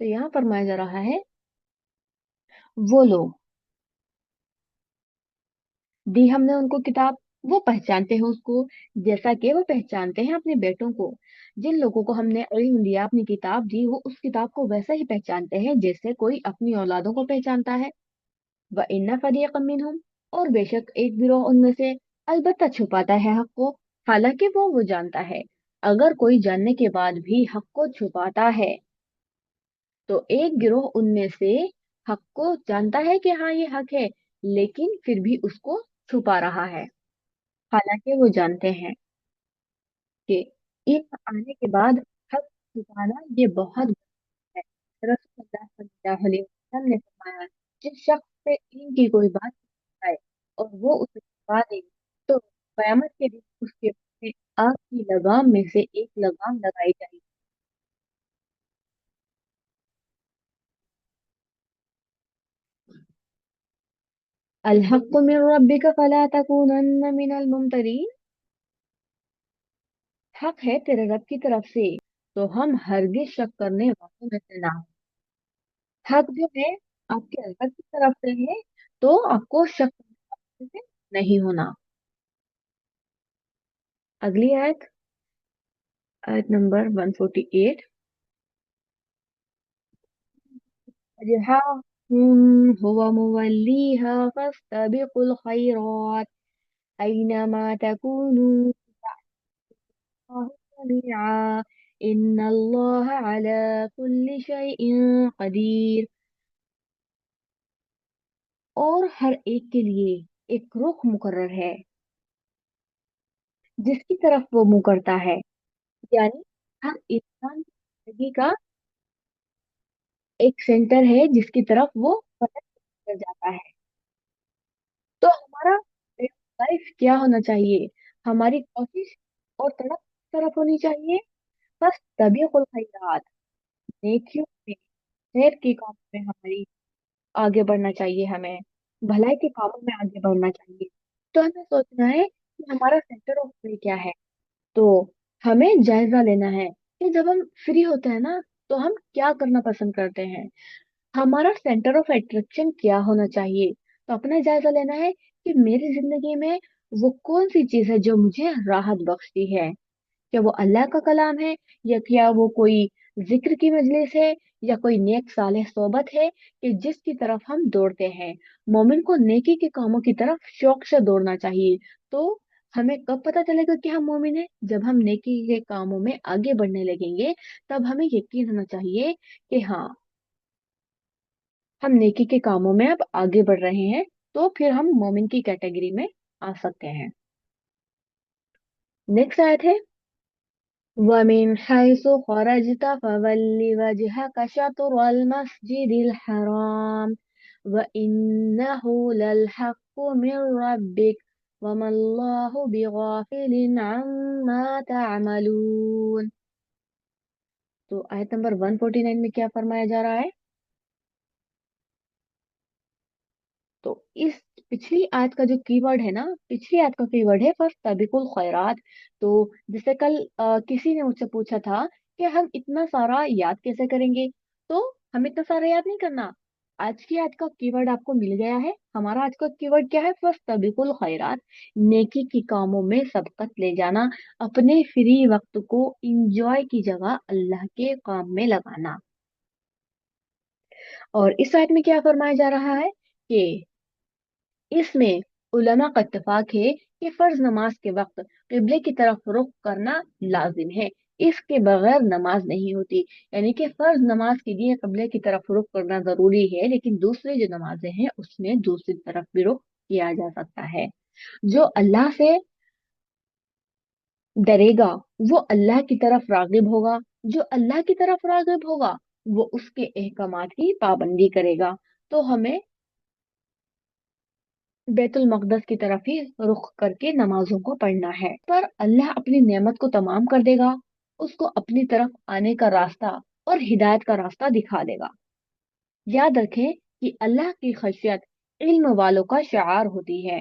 तो यहाँ फरमाया जा रहा है वो लोग दी हमने उनको किताब, वो पहचानते हैं उसको जैसा कि वो पहचानते हैं अपने बेटों को। जिन लोगों को हमने इल्म दिया, अपनी किताब दी, वो उस किताब को वैसा ही पहचानते हैं जैसे कोई अपनी औलादों को पहचानता है। व इन्ना फरीक़म मिनहुम, और बेशक एक गिरोह उनमें से अलबत्ता छुपाता है हक को, हालांकि वो जानता है। अगर कोई जानने के बाद भी हक को छुपाता है, तो एक गिरोह उनमें से हक को जानता है कि हाँ ये हक है, लेकिन फिर भी उसको छुपा रहा है, हालांकि वो जानते हैं कि इल्म आने के बाद हक छुपाना ये बहुत बुरा है। रसूलुल्लाह सल्लल्लाहु अलैहि वसल्लम ने फरमाया, जिस शख्स से इल्म की कोई बात है और वो उसे छुपा दे, तो कयामत के दिन उसके मुंह में आग की लगाम में से एक लगाम लगाई जाएगी। अल हक्कु मिन रब्बिका फला तकूनन्न मिनल मुमतरीन। हक है तेरे रब की तरफ से, तो हम हरगिज शक करने वालों में से ना हो। हक जो है आपके रब की तरफ से है, तो आपको शक करने वालों में से नहीं होना। अगली आयत, आयत नंबर 148। وجههم هو موليها فاستبقوا الخيرات أينما تكونوا الله سميعا إن الله على كل شيء قدير. اور ہر ایک کے لیے ایک رخ مقرر ہے جس کی طرف وہ منہ کرتا ہے، یعنی ہر انسان کی زندگی کا ایک سینٹر ہے جس کی طرف وہ پلٹ کر جاتا ہے. تو ہمارا لائف کیا ہونا چاہیے؟ ہماری کوشش اور طرف طرف ہونی چاہیے. بس تبھی خیرات، نیکیوں میں، خیر کے کاموں میں ہماری آگے بڑھنا چاہیے. ہمیں بھلائی کے کاموں میں آگے بڑھنا چاہیے. تو ہمیں سوچنا ہے کہ ہمارا سینٹر آف پے کیا ہے. تو ہمیں جائزہ لینا ہے کہ جب ہم فری ہوتے ہیں نا تو ہم کیا کرنا پسند کرتے ہیں، ہمارا سینٹر آف اٹریکشن کیا ہونا چاہیے. تو اپنا جائزہ لینا ہے کہ میری زندگی میں وہ کون سی چیز ہے جو مجھے راحت بخشتی ہے. کیا وہ اللہ کا کلام ہے، یا کیا وہ کوئی ذکر کی مجلس ہے، یا کوئی نیک صالح صحبت ہے کہ جس کی طرف ہم دوڑتے ہیں. مومن کو نیکی کے کاموں کی طرف شوق سے دوڑنا چاہیے. تو ہمیں کب پتہ چلے گا کہ ہم مومن ہیں؟ جب ہم نیکی کے کاموں میں آگے بڑھنے لگیں گے تب ہمیں یقین ہونا چاہیے کہ ہاں، ہم نیکی کے کاموں میں اب آگے بڑھ رہے ہیں. تو پھر ہم مومن کی کیٹیگری میں آ سکتے ہیں. نیکسٹ آیت ہے وَمِنْ حَيْثُ خَرَجْتَ فَوَلِّ وَجْهَكَ شَطْرَ الْمَسْجِدِ الْحَرَامِ وَإِنَّهُ لَلْحَقُّ مِنْ رَبِّكَ وَمَا اللَّهُ بِغَافِلٍ عَمَّا تَعْمَلُونَ. تو آیت نمبر 149 میں کیا فرمایا جا رہا ہے؟ تو اس پچھلی آیت کا جو کی ورڈ ہے نا، پچھلی آیت کا کی ورڈ ہے فَاسْتَبِقُوا الْخَيْرَاتِ. تو جیسے کل کسی نے مجھ سے پوچھا تھا کہ ہم اتنا سارا یاد کیسے کریں گے. تو ہم اتنا سارا یاد نہیں کرنا. آج کی آیت کا کی ورڈ آپ کو مل گیا ہے. ہمارا آج کا کی ورڈ کیا ہے؟ فَاسْتَبِقُوا الْخَيْرَاتِ، نیکی کی کاموں میں سبقت لے جانا، اپنے فری وقت کو انجوائے کی جگہ اللہ کے کام میں لگانا. اور اس آیت میں کیا فرمایا جا رہا ہے کہ اس میں علماء کا اتفاق ہے کہ فرض نماز کے وقت قبلے کی طرف رخ کرنا لازم ہے. اس کے بغیر نماز نہیں ہوتی. یعنی کہ فرض نماز کے لیے قبلے کی طرف رخ کرنا ضروری ہے، لیکن دوسری جو نمازیں ہیں اس میں دوسری طرف بھی رخ کیا جا سکتا ہے. جو اللہ سے ڈرے گا وہ اللہ کی طرف راغب ہوگا. جو اللہ کی طرف راغب ہوگا وہ اس کے احکامات کی پابندی کرے گا. تو ہمیں بیت المقدس کی طرف ہی رخ کر کے نمازوں کو پڑھنا ہے. پر اللہ اپنی نعمت کو تمام کر دے گا، اس کو اپنی طرف آنے کا راستہ اور ہدایت کا راستہ دکھا دے گا. یاد رکھیں کہ اللہ کی خشیت علم والوں کا شعار ہوتی ہے،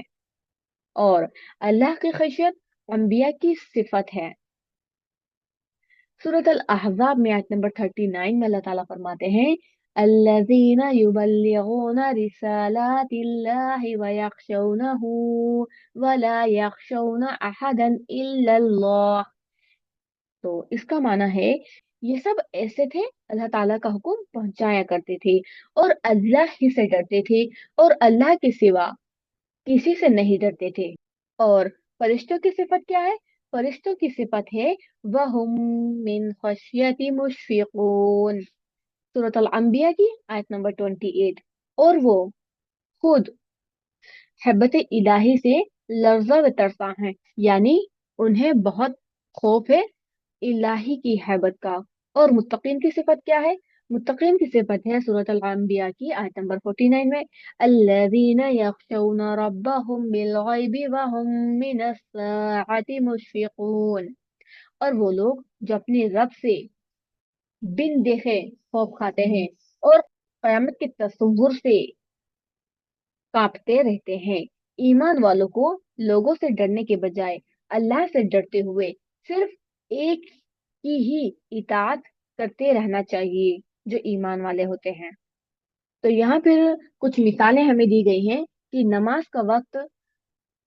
اور اللہ کی خشیت انبیاء کی صفت ہے. سورۃ الاحزاب میں آیت نمبر 39 میں اللہ تعالیٰ فرماتے ہیں الذین یبلغون رسالات اللہ ویخشونہ ولا یخشون احدا الا اللہ. تو اس کا معنی ہے یہ سب ایسے تھے اللہ تعالیٰ کا حکم پہنچایا کرتے تھے اور اللہ ہی سے ڈرتے تھے اور اللہ کے سوا کسی سے نہیں ڈرتے تھے. اور فرشتوں کی صفت کیا ہے؟ فرشتوں کی صفت ہے وَهُم مِّن خَشْيَتِ مُشْفِقُونَ. سورۃ الانبیاء کی آیت نمبر 28. اور وہ خود حبت الہی سے لرزہ و ترساں ہیں، یعنی انہیں بہت خوف ہے الہی کی حیبت کا. اور متقین کی صفت کیا ہے؟ متقین کی صفت ہے سورۃ الانبیاء کی آیت نمبر 49 میں الذین یخشون ربهم بالغیب وهم من الساعة مشفقون. اور وہ لوگ جو اپنے رب سے بن دیکھے خوف کھاتے ہیں اور قیامت کے تصور سے کانپتے رہتے ہیں. ایمان والوں کو لوگوں سے ڈرنے کے بجائے اللہ سے ڈرتے ہوئے صرف ایک کی ہی اطاعت کرتے رہنا چاہیے جو ایمان والے ہوتے ہیں. تو یہاں پھر کچھ مثالیں ہمیں دی گئی ہیں کہ نماز کا وقت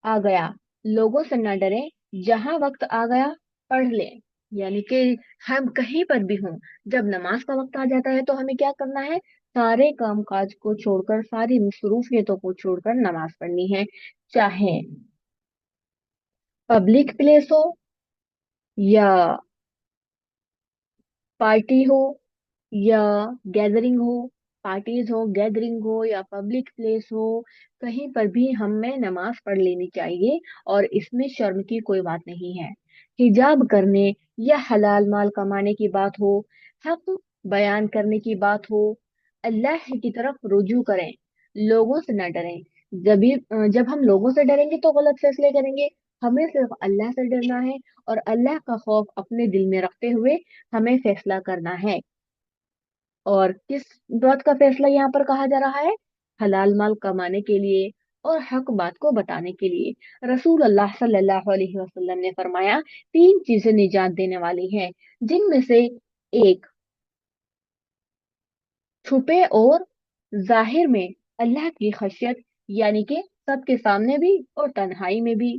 آ گیا، لوگوں سے نہ ڈرے، جہاں وقت آ گیا پڑھ لیں. یعنی کہ ہم کہیں پر بھی ہوں، جب نماز کا وقت آ جاتا ہے تو ہمیں کیا کرنا ہے؟ सारे काम काज को छोड़कर, सारी मसरूफियतों को छोड़कर नमाज पढ़नी है। चाहे पब्लिक प्लेस हो, या पार्टी हो, या गैदरिंग हो, पार्टीज हो, गैदरिंग हो, या पब्लिक प्लेस हो, कहीं पर भी हमें नमाज पढ़ लेनी चाहिए। और इसमें शर्म की कोई बात नहीं है। हिजाब करने या हलाल माल कमाने की बात हो, हक बयान करने की बात हो, अल्लाह की तरफ रुजू करें, लोगों से न डरें। जब हम लोगों से डरेंगे तो गलत फैसले करेंगे। हमें सिर्फ अल्लाह से डरना है, और अल्लाह का खौफ अपने दिल में रखते हुए हमें फैसला करना है। और किस बात का फैसला यहाँ पर कहा जा रहा है? हलाल माल कमाने के लिए और हक बात को बताने के लिए। रसूल अल्लाह सल्लल्लाहु अलैहि वसल्लम ने फरमाया, तीन चीजें निजात देने वाली हैं, जिनमें से एक छुपे और जाहिर में अल्लाह की खशियत, यानी कि सबके सामने भी और तन्हाई में भी।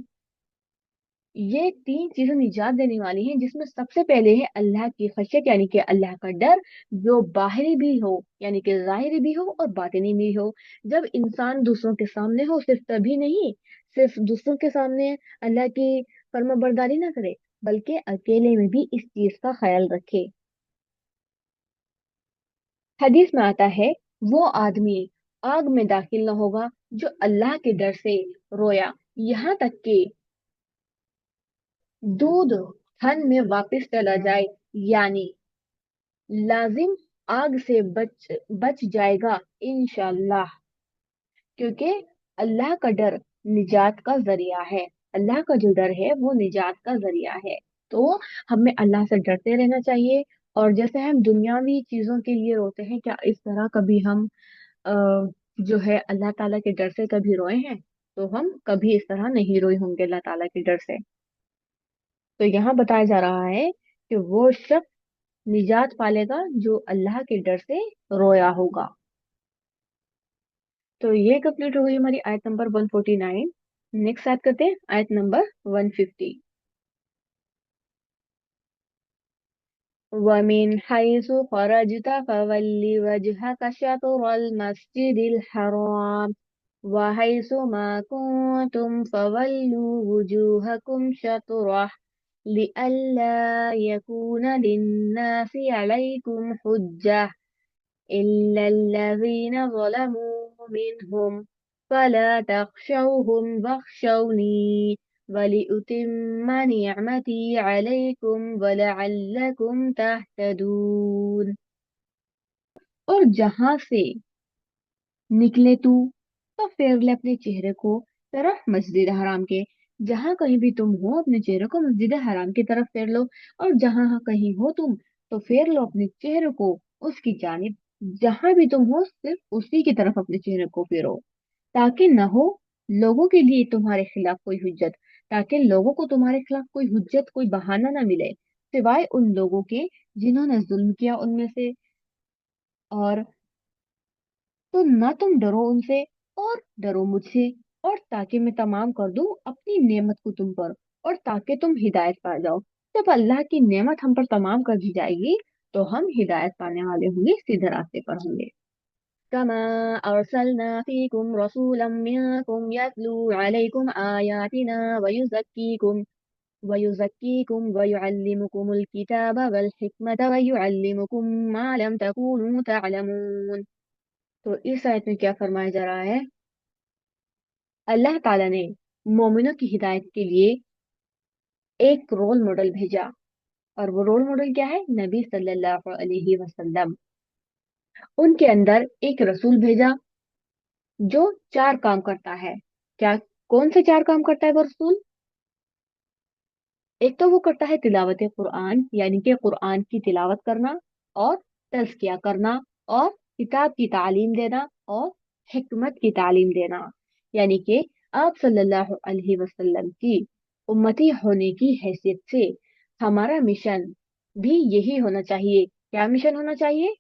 ये तीन चीजें निजात देने वाली हैं, जिसमें सबसे पहले है अल्लाह की खशियत, यानी कि अल्लाह का डर, जो बाहरी भी हो, यानी कि जाहिरी भी हो और बातिनी भी हो। जब इंसान दूसरों के सामने हो, सिर्फ तभी नहीं, सिर्फ दूसरों के सामने अल्लाह की फर्माबरदारी ना करे, बल्कि अकेले में भी इस चीज का ख्याल रखे। हदीस में आता है, वो आदमी आग में दाखिल न होगा जो अल्लाह के डर से रोया, यहाँ तक कि दूध थन में वापस चला जाए, यानी लाजिम आग से बच बच जाएगा इंशाल्लाह। क्योंकि अल्लाह का डर निजात का जरिया है। अल्लाह का जो डर है वो निजात का जरिया है। तो हमें अल्लाह से डरते रहना चाहिए। और जैसे हम दुनियावी चीजों के लिए रोते हैं, क्या इस तरह कभी हम अ, जो है अल्लाह ताला के डर से कभी रोए हैं? तो हम कभी इस तरह नहीं रोए होंगे अल्लाह ताला के डर से। तो यहाँ बताया जा रहा है कि वो शख्स निजात पालेगा जो अल्लाह के डर से रोया होगा। तो ये कंप्लीट हो गई हमारी आयत नंबर 149। नेक्स्ट आयत करते हैं, आयत नंबर 150। ومن حيث خرجت فول وجهك شطر المسجد الحرام وحيث ما كنتم فولوا وجوهكم شطره لئلا يكون للناس عليكم حجة إلا الذين ظلموا منهم فلا تخشوهم واخشوني ولأتم نعمتي عليكم ولعلكم تهتدون। और जहां से निकले तू, तो फेर ले अपने चेहरे को तरफ मस्जिद हराम के। जहां कहीं भी तुम हो, अपने चेहरे को मस्जिद हराम की तरफ फेर लो। और जहां कहीं हो तुम, तो फेर लो अपने चेहरे को उसकी जानिब। जहां भी तुम हो, सिर्फ उसी की तरफ अपने चेहरे को फेरो, ताकि न हो लोगों के लिए तुम्हारे खिलाफ कोई हुज्जत, ताकि लोगों को तुम्हारे खिलाफ कोई हुज्जत, कोई बहाना ना मिले, सिवाय उन लोगों के जिन्होंने जुल्म किया उनमें से। और तो ना तुम डरो उनसे, और डरो मुझसे। और ताकि मैं तमाम कर दूं अपनी नेमत को तुम पर, और ताकि तुम हिदायत पा जाओ। जब अल्लाह की नेमत हम पर तमाम कर दी जाएगी, तो हम हिदायत पाने वाले होंगे, सीधे रास्ते पर होंगे। कमा अरसलना फीकुम रसूलन मिनकुम यतलू अलैकुम आयातिना वयुज़क्कीकुम वयुअल्लिमुकुमुल किताब वल हिकमत वयुअल्लिमुकुम मा लम तकूनू तअलमून। तो इस आयत में क्या फरमाया जा रहा है? अल्लाह ताला ने मोमिनों की हिदायत के लिए एक रोल मॉडल भेजा। और वो रोल मॉडल क्या है? नबी सल्लल्लाहु अलैहि वसल्लम। उनके अंदर एक रसूल भेजा जो चार काम करता है। क्या, कौन से चार काम करता है वो रसूल? एक तो वो करता है तिलावत कुरान, यानी कि कुरान की तिलावत करना, और तज़किया करना, और किताब की तालीम देना, और हिकमत की तालीम देना। यानी कि आप सल्लल्लाहु अलैहि वसल्लम की उम्मती होने की हैसियत से हमारा मिशन भी यही होना चाहिए। क्या मिशन होना चाहिए?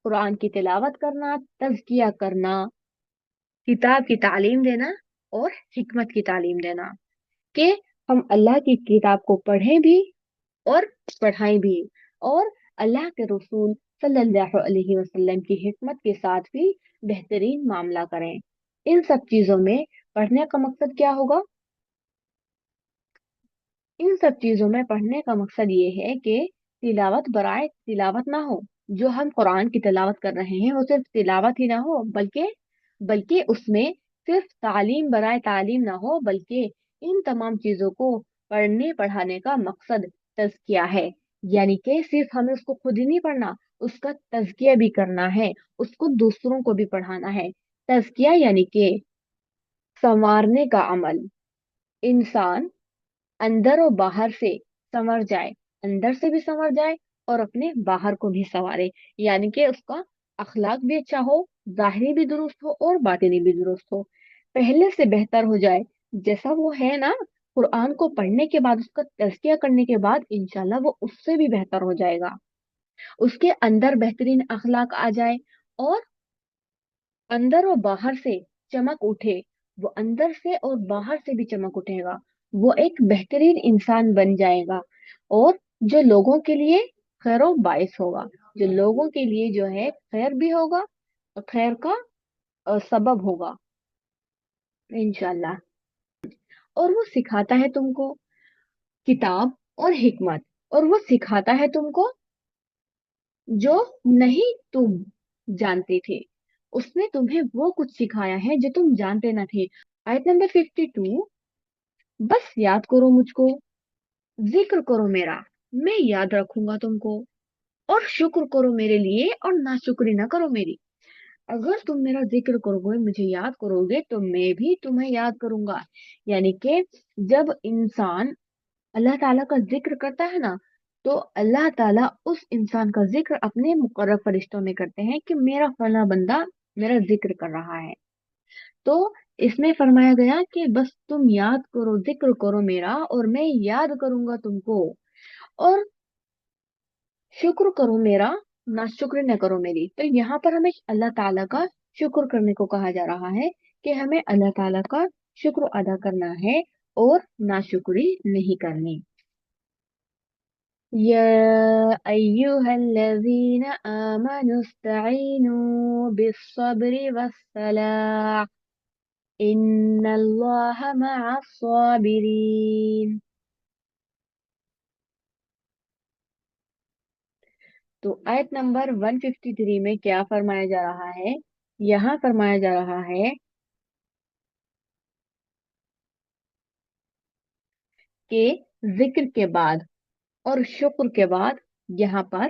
कुरान की तिलावत करना, तज़किया करना, किताब की तालीम देना, और हिकमत की तालीम देना। कि हम अल्लाह की किताब को पढ़ें भी और पढ़ाएं भी, और अल्लाह के रसूल सल्लल्लाहु अलैहि वसल्लम की हिकमत के साथ भी बेहतरीन मामला करें। इन सब चीजों में पढ़ने का मकसद क्या होगा? इन सब चीजों में पढ़ने का मकसद ये है कि तिलावत बराए तिलावत ना हो। जो हम कुरान की तिलावत कर रहे हैं वो सिर्फ तिलावत ही ना हो, बल्कि बल्कि उसमें सिर्फ तालीम बराए तालीम ना हो, बल्कि इन तमाम चीजों को पढ़ने पढ़ाने का मकसद तज़किया है। यानी कि सिर्फ हमें उसको खुद ही नहीं पढ़ना, उसका तज़किया भी करना है, उसको दूसरों को भी पढ़ाना है। तज़किया यानी कि संवारने का अमल। इंसान अंदर और बाहर से संवर जाए, अंदर से भी संवर जाए और अपने बाहर को भी संवारे। यानी कि उसका अखलाक भी अच्छा हो, जाहिरी भी दुरुस्त हो और बातिनी भी दुरुस्त हो, पहले से बेहतर हो जाए जैसा वो है ना। कुरान को पढ़ने के बाद, उसका तज़किया करने के बाद इंशाल्लाह वो उससे भी बेहतर हो जाएगा। उसके अंदर बेहतरीन अखलाक आ जाए और अंदर और बाहर से चमक उठे। वो अंदर से और बाहर से भी चमक उठेगा। वो एक बेहतरीन इंसान बन जाएगा और जो लोगों के लिए खैरो बाइस होगा, जो लोगों के लिए जो है खैर भी होगा और खैर का सबब होगा इंशाल्लाह। और वो सिखाता है तुमको किताब और हिकमत, और वो सिखाता है तुमको जो नहीं तुम जानते थे। उसने तुम्हें वो कुछ सिखाया है जो तुम जानते न थे। आयत नंबर 52। बस याद करो मुझको, जिक्र करो मेरा, मैं याद रखूंगा तुमको, और शुक्र करो मेरे लिए और नाशुक्री ना करो मेरी। अगर तुम मेरा जिक्र करोगे, मुझे याद करोगे, तो मैं भी तुम्हें याद करूंगा। यानी कि जब इंसान अल्लाह ताला का जिक्र करता है ना, तो अल्लाह ताला उस इंसान का जिक्र अपने मुकर्रब फरिश्तों में करते हैं कि मेरा फला बंदा मेरा जिक्र कर रहा है। तो इसमें फरमाया गया कि बस तुम याद करो, जिक्र करो मेरा, और मैं याद करूंगा तुमको, और शुक्र करो मेरा, ना शुक्र न करो मेरी। तो यहाँ पर हमें अल्लाह ताला का शुक्र करने को कहा जा रहा है कि हमें अल्लाह ताला का शुक्र अदा करना है और नाशुक्री नहीं करनी। या अय्युहल्लज़ीन आमनु इस्तईनु बिस्सब्रि वस्सलाह इन्नल्लाहा मअस्साबिरीन। तो आयत नंबर 153 में क्या फरमाया जा रहा है? यहाँ फरमाया जा रहा है कि जिक्र के बाद और शुक्र के बाद यहाँ पर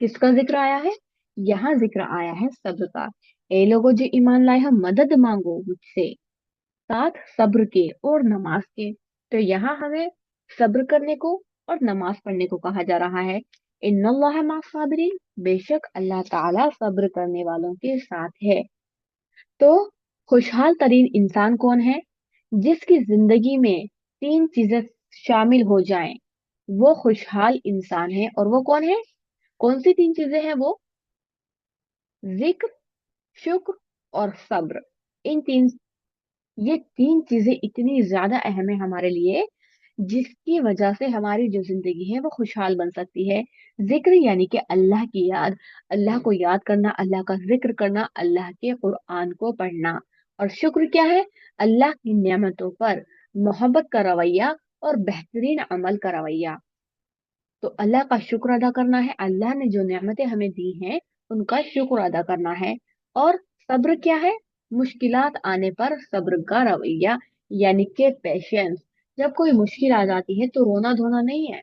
किसका जिक्र आया है? यहाँ जिक्र आया है सब्र का। ए लोगों जो ईमान लाए हो, मदद मांगो मुझसे साथ सब्र के और नमाज के। तो यहाँ हमें सब्र करने को और नमाज पढ़ने को कहा जा रहा है। इन्नल्लाह मअस्साबिरीन, बेशक अल्लाह ताला सब्र करने वालों के साथ है। तो खुशहाल तरीन इंसान कौन है? जिसकी जिंदगी में तीन चीजें शामिल हो जाएं, वो खुशहाल इंसान है। और वो कौन है? कौन सी तीन चीजें हैं वो? जिक्र, शुक्र और सब्र। इन तीन ये तीन चीजें इतनी ज्यादा अहम है हमारे लिए, जिसकी वजह से हमारी जो जिंदगी है वो खुशहाल बन सकती है। जिक्र यानी कि अल्लाह की याद, अल्लाह को याद करना, अल्लाह का जिक्र करना, अल्लाह के कुरान को पढ़ना। और शुक्र क्या है? अल्लाह की नेमतों पर मोहब्बत का रवैया और बेहतरीन अमल का रवैया। तो अल्लाह का शुक्र अदा करना है, अल्लाह ने जो नेमतें हमें दी हैं उनका शुक्र अदा करना है। और सब्र क्या है? मुश्किलात आने पर सब्र का रवैया, यानी कि पेशेंस। जब कोई मुश्किल आ जाती है तो रोना धोना नहीं है,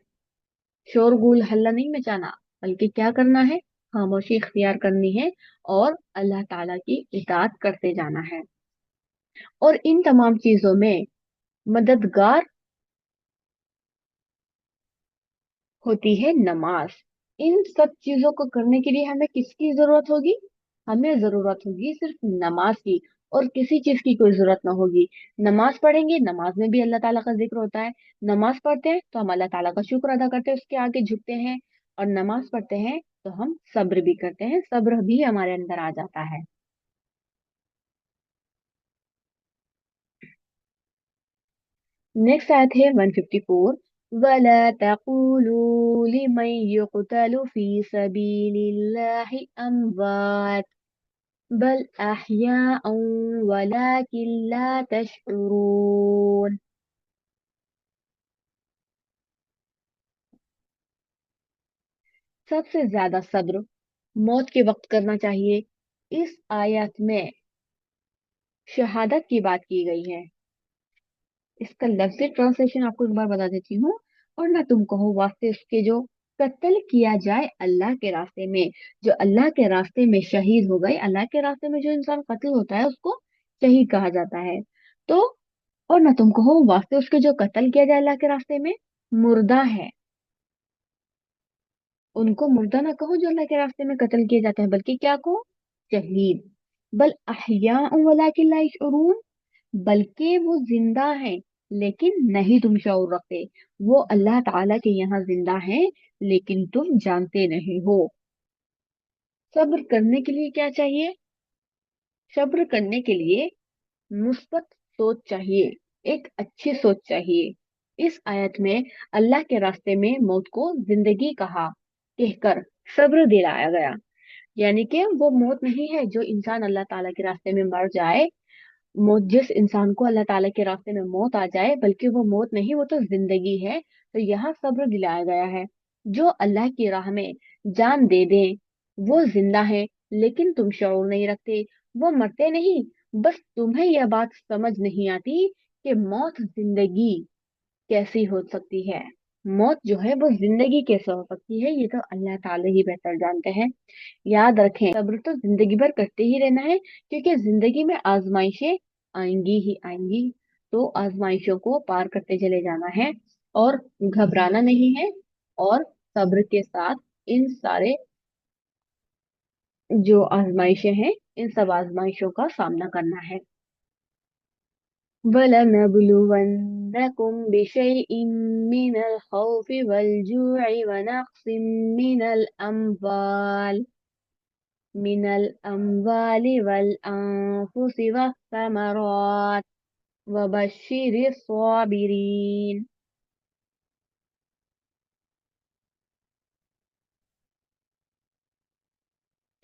शोरगुल हल्ला नहीं मचाना, बल्कि क्या करना है? खामोशी इख्तियार करनी है और अल्लाह ताला की इताअत करते जाना है। और इन तमाम चीजों में मददगार होती है नमाज। इन सब चीजों को करने के लिए हमें किसकी जरूरत होगी? हमें जरूरत होगी सिर्फ नमाज की, और किसी चीज की कोई जरूरत ना होगी। नमाज पढ़ेंगे, नमाज में भी अल्लाह ताला का जिक्र होता है। नमाज पढ़ते हैं तो हम अल्लाह ताला का शुक्र अदा करते हैं, उसके आगे झुकते हैं। और नमाज पढ़ते हैं तो हम सब्र भी करते हैं, सब्र भी हमारे अंदर आ जाता है। नेक्स्ट आयत है 154। वला तक़ूलू लिमन युक़तलु फ़ी सबीलिल्लाहि अमवात बल अहयाअन वलाकिन ला तशउरून। सबसे ज्यादा सब्र मौत के वक्त करना चाहिए। इस आयत में शहादत की बात की गई है। इसका लफ्ज़ी ट्रांसलेशन आपको एक बार बता देती हूँ। और ना तुम कहो वास्ते उसके जो कत्ल किया जाए अल्लाह के रास्ते में, जो अल्लाह के रास्ते में शहीद हो गए। अल्लाह के रास्ते में जो इंसान कत्ल होता है उसको शहीद कहा जाता है। तो और ना तुम कहो वास्ते उसके जो कत्ल किया जाए अल्लाह के रास्ते में, मुर्दा है, उनको मुर्दा ना कहो जो अल्लाह के रास्ते में कत्ल किए जाते हैं, बल्कि क्या कहो, शहीद। बल अहया वलाकिन ला यशऊरून, बल्कि वो जिंदा है लेकिन नहीं तुम शऊर रखते। वो अल्लाह ताला के यहाँ जिंदा है लेकिन तुम जानते नहीं हो। सब्र करने के लिए क्या चाहिए? सब्र करने के लिए मुस्बत सोच चाहिए, एक अच्छी सोच चाहिए। इस आयत में अल्लाह के रास्ते में मौत को जिंदगी कहा कहकर सब्र दिलाया गया। यानी कि वो मौत नहीं है जो इंसान अल्लाह ताला के रास्ते में मर जाए। मौत, जिस इंसान को अल्लाह ताला के रास्ते में मौत आ जाए, बल्कि वो मौत नहीं, वो तो जिंदगी है। तो यहाँ सब्र दिलाया गया है। जो अल्लाह की राह में जान दे दें वो जिंदा है लेकिन तुम शऊर नहीं रखते। वो मरते नहीं, बस तुम्हें यह बात समझ नहीं आती कि मौत जिंदगी कैसी हो सकती है। मौत जो है वो जिंदगी कैसे हो सकती है, ये तो अल्लाह ताला ही बेहतर जानते हैं। याद रखें सब्र तो जिंदगी भर करते ही रहना है, क्योंकि जिंदगी में आजमाइशें आएंगी ही आएंगी। तो आजमाइशों को पार करते चले जाना है और घबराना नहीं है। और सब्र के साथ इन सारे जो आजमाइशें हैं, इन सब आजमाइशों का सामना करना है। वलनबलुवन्नकुम बिशैइन मिनल खौफि वल जु'i व नक्सिम मिनल अम्वालि वल अनफुसि वस्समरात वबश्शिरिस साबिरीन।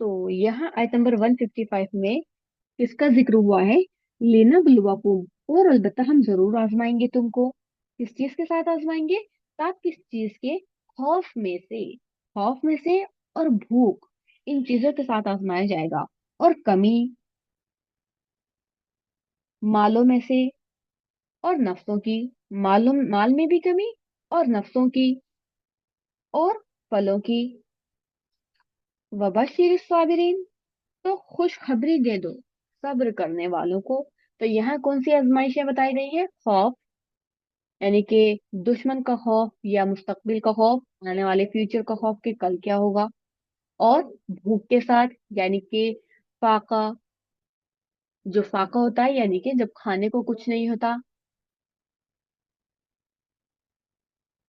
तो यहाँ आयत नंबर 155 में किसका जिक्र हुआ है? लिनबलुवकुम, और अलबत्ता हम जरूर आजमाएंगे तुमको। किस चीज के साथ आजमाएंगे? साथ किस चीज के? खौफ में से, खौफ में से और भूख, इन चीजों के साथ आजमाया जाएगा। और कमी, मालों में से और नफ्सों की, माल में भी कमी और नफ्सों की और फलों की। वबशिर साबिरीन, तो खुशखबरी दे दो सब्र करने वालों को। तो यहाँ कौन सी आजमाइशें बताई गई है? खौफ, यानी कि दुश्मन का खौफ या मुस्तकबिल का खौफ, आने वाले फ्यूचर का खौफ कि कल क्या होगा। और भूख के साथ, यानी कि फाका, जो फाका होता है यानी कि जब खाने को कुछ नहीं होता।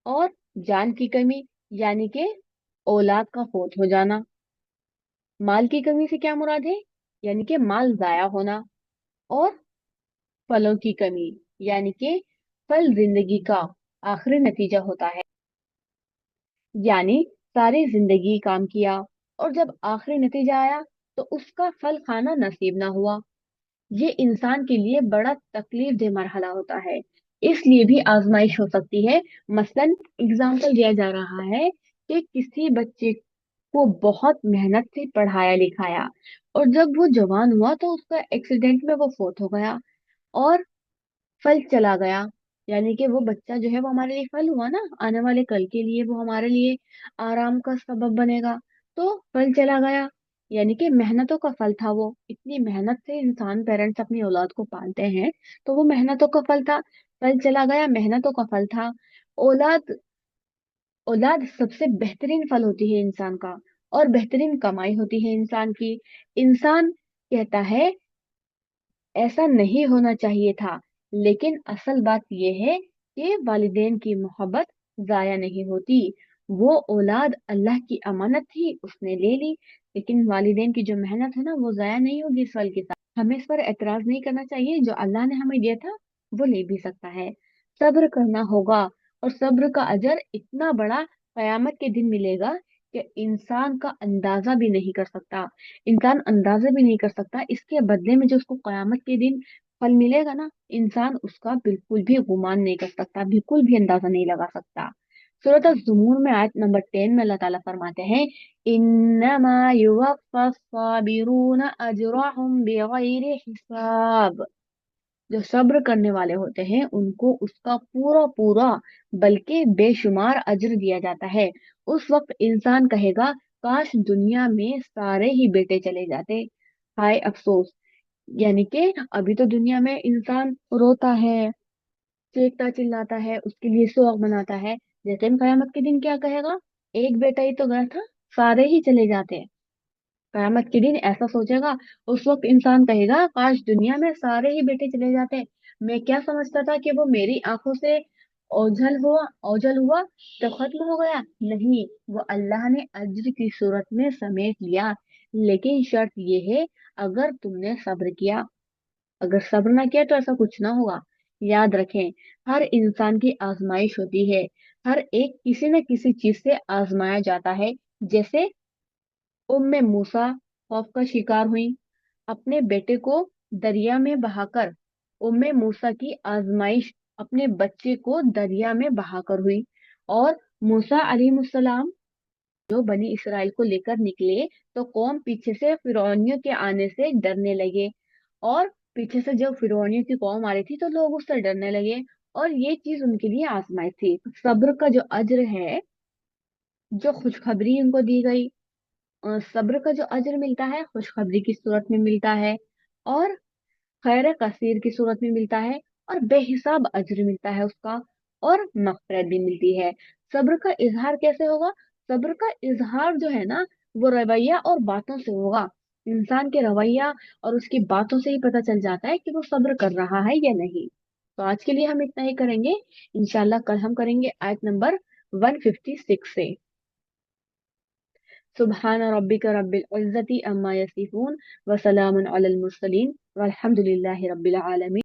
और जान की कमी, यानी कि औलाद का फौत हो जाना। माल की कमी से क्या मुराद है? यानी कि माल जाया होना। और फलों की कमी, यानी कि फल जिंदगी का आखिरी नतीजा होता है। यानी सारी जिंदगी काम किया और जब आखिरी नतीजा आया तो उसका फल खाना नसीब ना हुआ। ये इंसान के लिए बड़ा तकलीफ दे मरहला होता है। इसलिए भी आजमाइश हो सकती है। मसलन एग्जाम्पल दिया जा रहा है कि किसी बच्चे को बहुत मेहनत से पढ़ाया लिखाया और जब वो जवान हुआ तो उसका एक्सीडेंट में वो फौत हो गया और फल चला गया। यानी कि वो बच्चा जो है वो हमारे लिए फल हुआ ना, आने वाले कल के लिए वो हमारे लिए आराम का सबब बनेगा। तो फल चला गया, यानी कि मेहनतों का फल था। वो इतनी मेहनत से इंसान, पेरेंट्स अपनी औलाद को पालते हैं, तो वो मेहनतों का फल था। फल चला गया, मेहनतों का फल था। औलाद, औलाद सबसे बेहतरीन फल होती है इंसान का, और बेहतरीन कमाई होती है इंसान की। इंसान कहता है ऐसा नहीं होना चाहिए था, लेकिन असल बात यह है कि वालिदैन की मोहब्बत जाया नहीं होती। वो औलाद अल्लाह की अमानत थी, उसने ले ली, लेकिन वालिदैन की जो मेहनत है ना वो जाया नहीं होगी इस फल के साथ। हमें इस पर एतराज नहीं करना चाहिए। जो अल्लाह ने हमें दिया था वो ले भी सकता है। सब्र करना होगा اور صبر کا اجر اتنا بڑا قیامت کے دن ملے گا کہ انسان کا اندازہ بھی نہیں کر سکتا، انسان اندازہ بھی نہیں کر سکتا اس کے بدلے میں جو اس کو قیامت کے دن پھل ملے گا نا، انسان اس کا بالکل بھی گمان نہیں کر سکتا، بالکل بھی اندازہ نہیں لگا سکتا۔ سورۃ الزمر میں آیت نمبر 10 میں اللہ تعالیٰ فرماتے ہیں، انما یوفی الصابرون اجرهم بغیر حساب۔ جو صبر کرنے والے ہوتے ہیں ان کو اس کا پورا پورا بلکہ بے شمار اجر دیا جاتا ہے۔ اس وقت انسان کہے گا کاش دنیا میں سارے ہی بیٹے چلے جاتے، ہائے افسوس۔ یعنی کہ ابھی تو دنیا میں انسان روتا ہے، چیختا چلاتا ہے، اس کے لیے سوگ مناتا ہے، لیکن قیامت کے دن کیا کہے گا؟ ایک بیٹا ہی تو گیا تھا، سارے ہی چلے جاتے۔ قیامت کے دن ایسا سوچے گا، اس وقت انسان کہے گا کاش دنیا میں سارے ہی بیٹے چلے جاتے، میں کیا سمجھتا تھا کہ وہ میری آنکھوں سے اوجل ہوا تو ختم ہو گیا، نہیں، وہ اللہ نے اجر کی صورت میں سمیٹ لیا۔ لیکن شرط یہ ہے اگر تم نے صبر کیا، اگر صبر نہ کیا تو ایسا کچھ نہ ہوگا۔ یاد رکھیں، ہر انسان کی آزمائش ہوتی ہے، ہر ایک کسی نہ کسی چیز سے آزمایا جاتا ہے۔ جیسے ام موسیٰ خوف کا شکار ہوئی، اپنے بیٹے کو دریا میں بہا کر، ام موسیٰ کی آزمائش اپنے بچے کو دریا میں بہا کر ہوئی۔ اور موسیٰ علیہ السلام جو بنی اسرائیل کو لے کر نکلے تو قوم پیچھے سے فرعونیوں کے آنے سے ڈرنے لگے، اور پیچھے سے جب فرعونیوں کی قوم آ رہی تھی تو لوگ اس سے ڈرنے لگے، اور یہ چیز ان کے لیے آزمائش تھی۔ صبر کا جو اجر ہے، جو خوشخبری ان کو دی گئی، صبر کا جو اجر ملتا ہے خوشخبری کی صورت میں ملتا ہے، اور خیر کثیر کی صورت میں ملتا ہے، اور بے حساب اجر ملتا ہے اس کا، اور مغفرت بھی ملتی ہے۔ صبر کا اظہار کیسے ہوگا؟ صبر کا اظہار جو ہے نا، وہ رویہ اور باتوں سے ہوگا۔ انسان کے رویہ اور اس کی باتوں سے ہی پتہ چل جاتا ہے کہ وہ صبر کر رہا ہے یا نہیں۔ تو آج کے لیے ہم اتنا ہی کریں گے، انشاءاللہ کل ہم کریں گے آیت نمبر 156 سے۔ سبحان ربک رب العزت عما یصفون وسلام علی المرسلین والحمد للہ رب العالمین۔